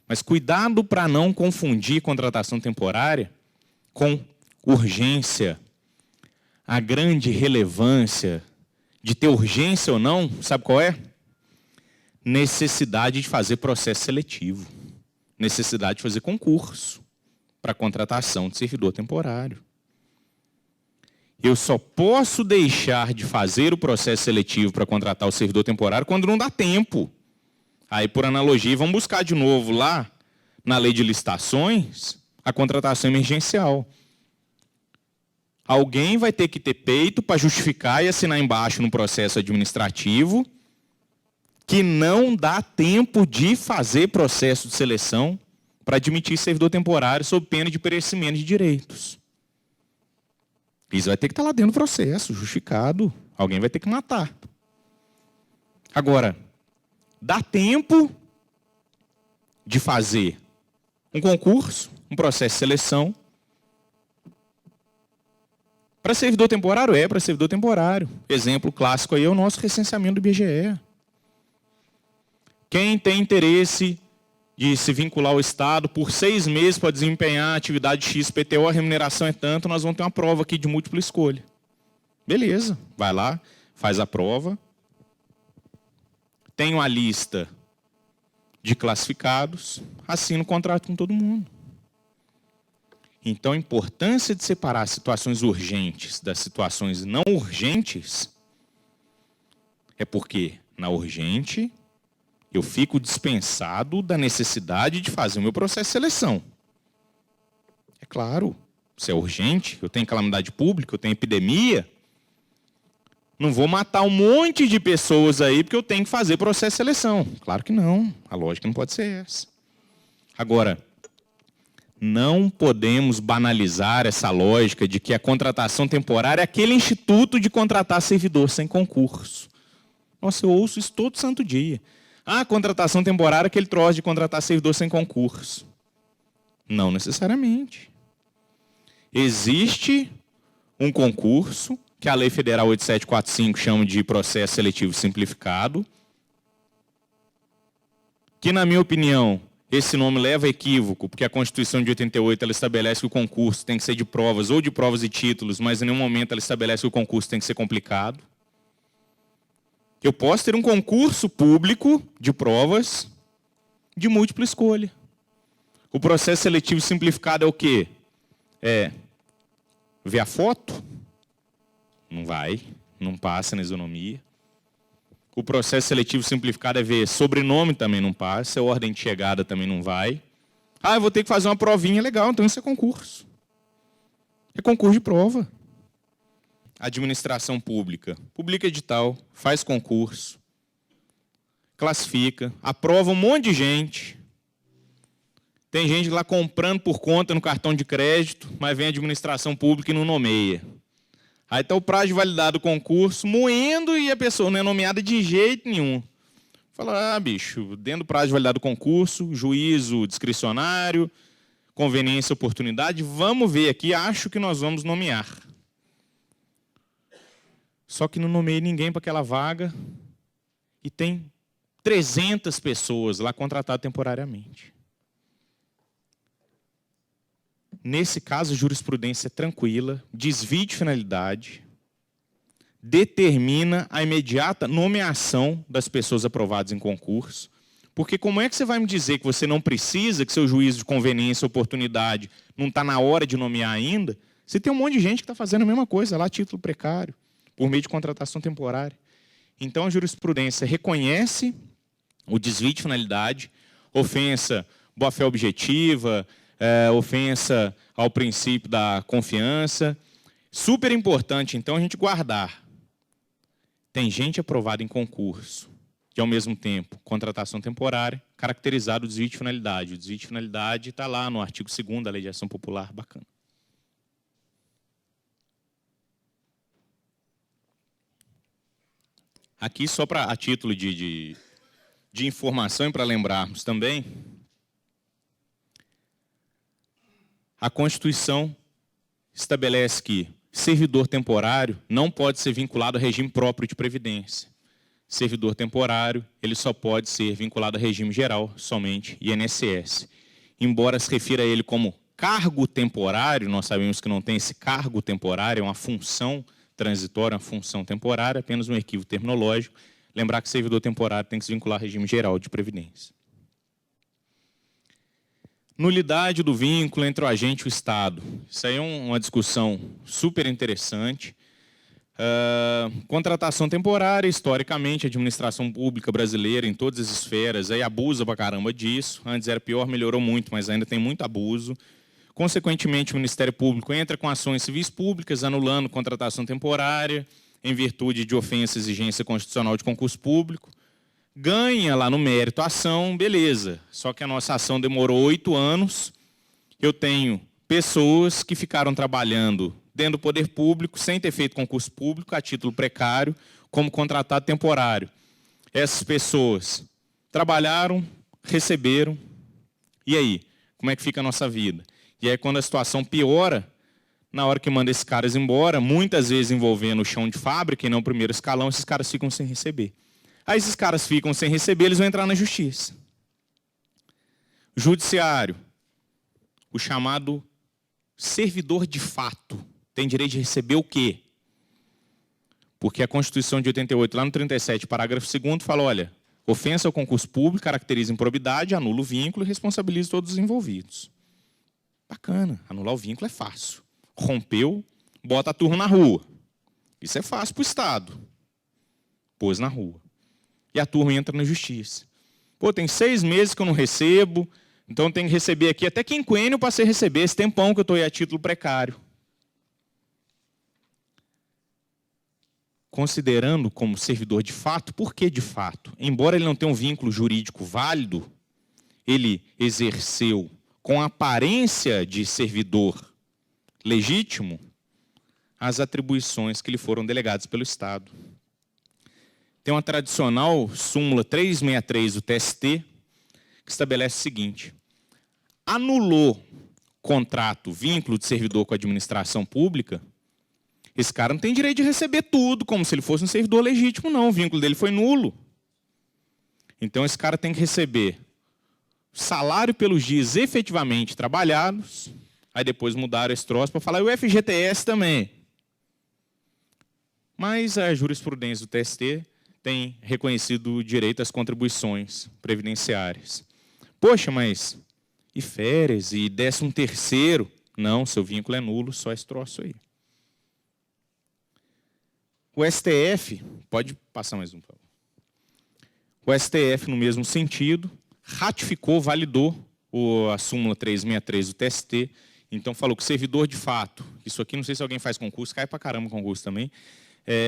Mas cuidado para não confundir contratação temporária com urgência. A grande relevância de ter urgência ou não, sabe qual é? Necessidade de fazer processo seletivo. Necessidade de fazer concurso para contratação de servidor temporário. Eu só posso deixar de fazer o processo seletivo para contratar o servidor temporário quando não dá tempo. Aí, por analogia, vamos buscar de novo lá, na lei de licitações, a contratação emergencial. Alguém vai ter que ter peito para justificar e assinar embaixo no processo administrativo que não dá tempo de fazer processo de seleção para admitir servidor temporário sob pena de perecimento de direitos. Isso vai ter que estar lá dentro do processo, justificado. Alguém vai ter que matar. Agora, dá tempo de fazer um concurso, um processo de seleção. Para servidor temporário? É, para servidor temporário. Exemplo clássico aí é o nosso recenseamento do IBGE. Quem tem interesse de se vincular ao Estado por 6 meses para desempenhar a atividade XPTO, a remuneração é tanto, nós vamos ter uma prova aqui de múltipla escolha. Beleza, vai lá, faz a prova. Tem uma lista de classificados, assina o contrato com todo mundo. Então, a importância de separar situações urgentes das situações não urgentes é porque, na urgente, eu fico dispensado da necessidade de fazer o meu processo de seleção. É claro, se é urgente, eu tenho calamidade pública, eu tenho epidemia, não vou matar um monte de pessoas aí porque eu tenho que fazer processo de seleção. Claro que não, a lógica não pode ser essa. Agora, não podemos banalizar essa lógica de que a contratação temporária é aquele instituto de contratar servidor sem concurso. Nossa, eu ouço isso todo santo dia. Ah, contratação temporária é aquele troço de contratar servidor sem concurso. Não necessariamente. Existe um concurso, que a Lei Federal 8745 chama de processo seletivo simplificado, que, na minha opinião, esse nome leva a equívoco, porque a Constituição de 88 ela estabelece que o concurso tem que ser de provas ou de provas e títulos, mas em nenhum momento ela estabelece que o concurso tem que ser complicado. Eu posso ter um concurso público de provas de múltipla escolha. O processo seletivo simplificado é o quê? É ver a foto? Não vai, não passa na isonomia. O processo seletivo simplificado é ver sobrenome, também não passa, ordem de chegada também não vai. Ah, eu vou ter que fazer uma provinha, legal, então isso é concurso. É concurso de prova. Administração pública. Publica edital, faz concurso, classifica, aprova um monte de gente. Tem gente lá comprando por conta no cartão de crédito, mas vem a administração pública e não nomeia. Aí está o prazo de validade do concurso moendo e a pessoa não é nomeada de jeito nenhum. Fala, bicho, dentro do prazo de validade do concurso, juízo discricionário, conveniência, oportunidade, vamos ver aqui, acho que nós vamos nomear. Só que não nomeei ninguém para aquela vaga e tem 300 pessoas lá contratadas temporariamente. Nesse caso, a jurisprudência é tranquila, desvio de finalidade, determina a imediata nomeação das pessoas aprovadas em concurso, porque como é que você vai me dizer que você não precisa, que seu juízo de conveniência, oportunidade, não está na hora de nomear ainda, se tem um monte de gente que está fazendo a mesma coisa lá, título precário, por meio de contratação temporária. Então, a jurisprudência reconhece o desvio de finalidade, ofensa boa-fé objetiva, ofensa ao princípio da confiança. Super importante, então, a gente guardar. Tem gente aprovada em concurso, e, ao mesmo tempo, contratação temporária, caracterizado o desvio de finalidade. O desvio de finalidade está lá no artigo 2º da Lei de Ação Popular, bacana. Aqui, só a título de informação e para lembrarmos também, a Constituição estabelece que servidor temporário não pode ser vinculado a regime próprio de previdência. Servidor temporário, ele só pode ser vinculado a regime geral, somente INSS. Embora se refira a ele como cargo temporário, nós sabemos que não tem esse cargo temporário, é uma função transitória, uma função temporária, apenas um arquivo terminológico. Lembrar que servidor temporário tem que se vincular a regime geral de previdência. Nulidade do vínculo entre o agente e o Estado. Isso aí é uma discussão super interessante. Contratação temporária, historicamente, a administração pública brasileira, em todas as esferas, aí abusa pra caramba disso. Antes era pior, melhorou muito, mas ainda tem muito abuso. Consequentemente, o Ministério Público entra com ações civis públicas, anulando contratação temporária, em virtude de ofensa à exigência constitucional de concurso público. Ganha lá no mérito a ação, beleza. Só que a nossa ação demorou 8 anos. Eu tenho pessoas que ficaram trabalhando dentro do poder público, sem ter feito concurso público, a título precário, como contratado temporário. Essas pessoas trabalharam, receberam. E aí? Como é que fica a nossa vida? E aí, quando a situação piora, na hora que manda esses caras embora, muitas vezes envolvendo o chão de fábrica e não o primeiro escalão, esses caras ficam sem receber. Aí esses caras ficam sem receber, eles vão entrar na justiça. Judiciário. O chamado servidor de fato tem direito de receber o quê? Porque a Constituição de 88, lá no 37, parágrafo 2º, fala, olha, ofensa ao concurso público caracteriza improbidade, anula o vínculo e responsabiliza todos os envolvidos. Bacana, anular o vínculo é fácil. Rompeu, bota a turma na rua. Isso é fácil para o Estado. Pôs na rua. E a turma entra na justiça. Pô, tem 6 meses que eu não recebo, então tem que receber aqui até quinquênio para você receber esse tempão que eu estou aí a título precário. Considerando como servidor de fato, por que de fato? Embora ele não tenha um vínculo jurídico válido, ele exerceu com aparência de servidor legítimo as atribuições que lhe foram delegadas pelo Estado. Tem uma tradicional súmula 363 do TST, que estabelece o seguinte: anulou contrato, vínculo de servidor com a administração pública, esse cara não tem direito de receber tudo, como se ele fosse um servidor legítimo, não. O vínculo dele foi nulo. Então, esse cara tem que receber salário pelos dias efetivamente trabalhados, aí depois mudaram esse troço para falar, e o FGTS também. Mas a jurisprudência do TST tem reconhecido o direito às contribuições previdenciárias. Poxa, mas e férias, e 13º. Não, seu vínculo é nulo, só esse troço aí. O STF, pode passar mais um, por favor. O STF, no mesmo sentido, ratificou, validou a súmula 363 do TST, então falou que servidor de fato, isso aqui não sei se alguém faz concurso, cai pra caramba concurso também,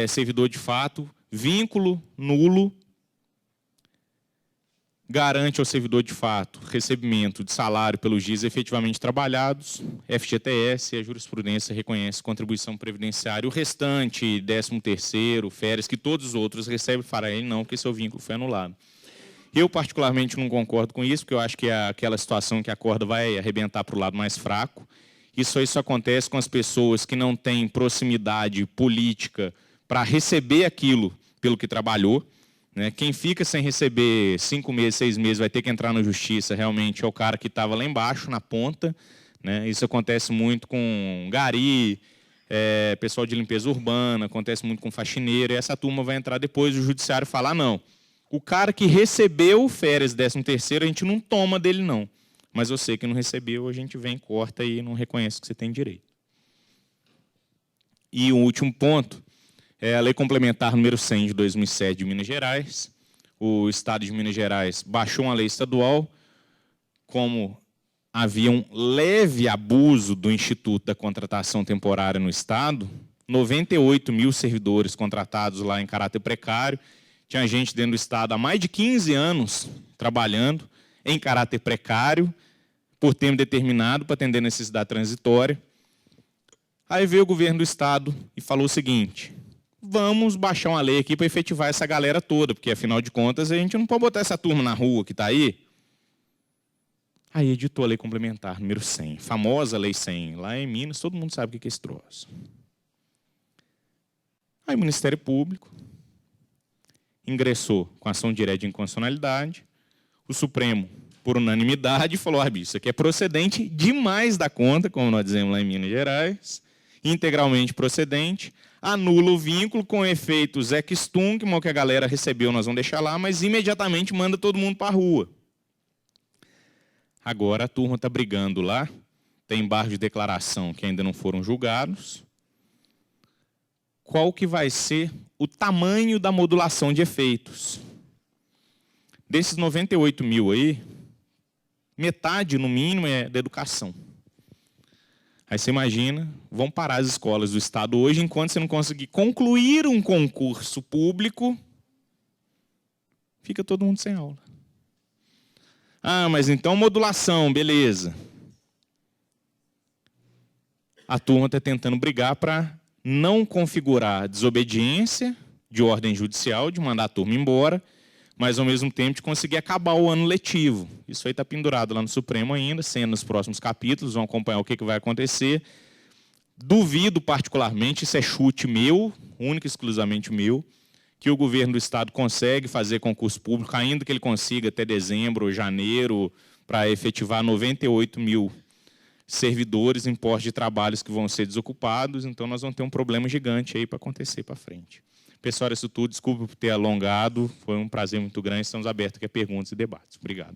servidor de fato, vínculo nulo, garante ao servidor de fato recebimento de salário pelos dias efetivamente trabalhados, FGTS, a jurisprudência reconhece contribuição previdenciária, o restante, 13º, férias, que todos os outros recebem, para ele não, porque seu vínculo foi anulado. Eu, particularmente, não concordo com isso, porque eu acho que é aquela situação que a corda vai arrebentar para o lado mais fraco. Isso acontece com as pessoas que não têm proximidade política para receber aquilo pelo que trabalhou. Quem fica sem receber 5 meses, 6 meses, vai ter que entrar na justiça, realmente é o cara que estava lá embaixo, na ponta. Isso acontece muito com gari, pessoal de limpeza urbana, acontece muito com faxineiro, e essa turma vai entrar depois, o judiciário falar, não, o cara que recebeu férias 13º, a gente não toma dele, não. Mas você que não recebeu, a gente vem, corta e não reconhece que você tem direito. E o último ponto é a Lei Complementar número 100 de 2007 de Minas Gerais. O Estado de Minas Gerais baixou uma lei estadual, como havia um leve abuso do Instituto da Contratação Temporária no Estado, 98 mil servidores contratados lá em caráter precário, tinha gente dentro do Estado há mais de 15 anos trabalhando em caráter precário, por tempo determinado, para atender necessidade transitória. Aí veio o governo do Estado e falou o seguinte, vamos baixar uma lei aqui para efetivar essa galera toda, porque, afinal de contas, a gente não pode botar essa turma na rua que está aí. Aí editou a Lei Complementar número 100, famosa Lei 100. Lá em Minas, todo mundo sabe o que é esse troço. Aí o Ministério Público ingressou com ação direta de inconstitucionalidade, o Supremo, por unanimidade, falou, isso aqui é procedente demais da conta, como nós dizemos lá em Minas Gerais, integralmente procedente, anula o vínculo com efeitos ex tunc, o que a galera recebeu nós vamos deixar lá, mas imediatamente manda todo mundo para a rua. Agora a turma está brigando lá, tem embargo de declaração que ainda não foram julgados. Qual que vai ser o tamanho da modulação de efeitos? Desses 98 mil aí, metade, no mínimo, é da educação. Aí você imagina, vão parar as escolas do Estado hoje, enquanto você não conseguir concluir um concurso público, fica todo mundo sem aula. Ah, mas então modulação, beleza. A turma está tentando brigar para não configurar desobediência de ordem judicial, de mandar a turma embora, mas ao mesmo tempo de conseguir acabar o ano letivo. Isso aí está pendurado lá no Supremo ainda, sendo nos próximos capítulos, vão acompanhar o que vai acontecer. Duvido particularmente, isso é chute meu, único e exclusivamente meu, que o governo do Estado consegue fazer concurso público, ainda que ele consiga até dezembro ou janeiro, para efetivar 98 mil servidores em postos de trabalhos que vão ser desocupados, então nós vamos ter um problema gigante aí para acontecer para frente. Pessoal, era isso tudo. Desculpa por ter alongado. Foi um prazer muito grande. Estamos abertos aqui a perguntas e debates. Obrigado.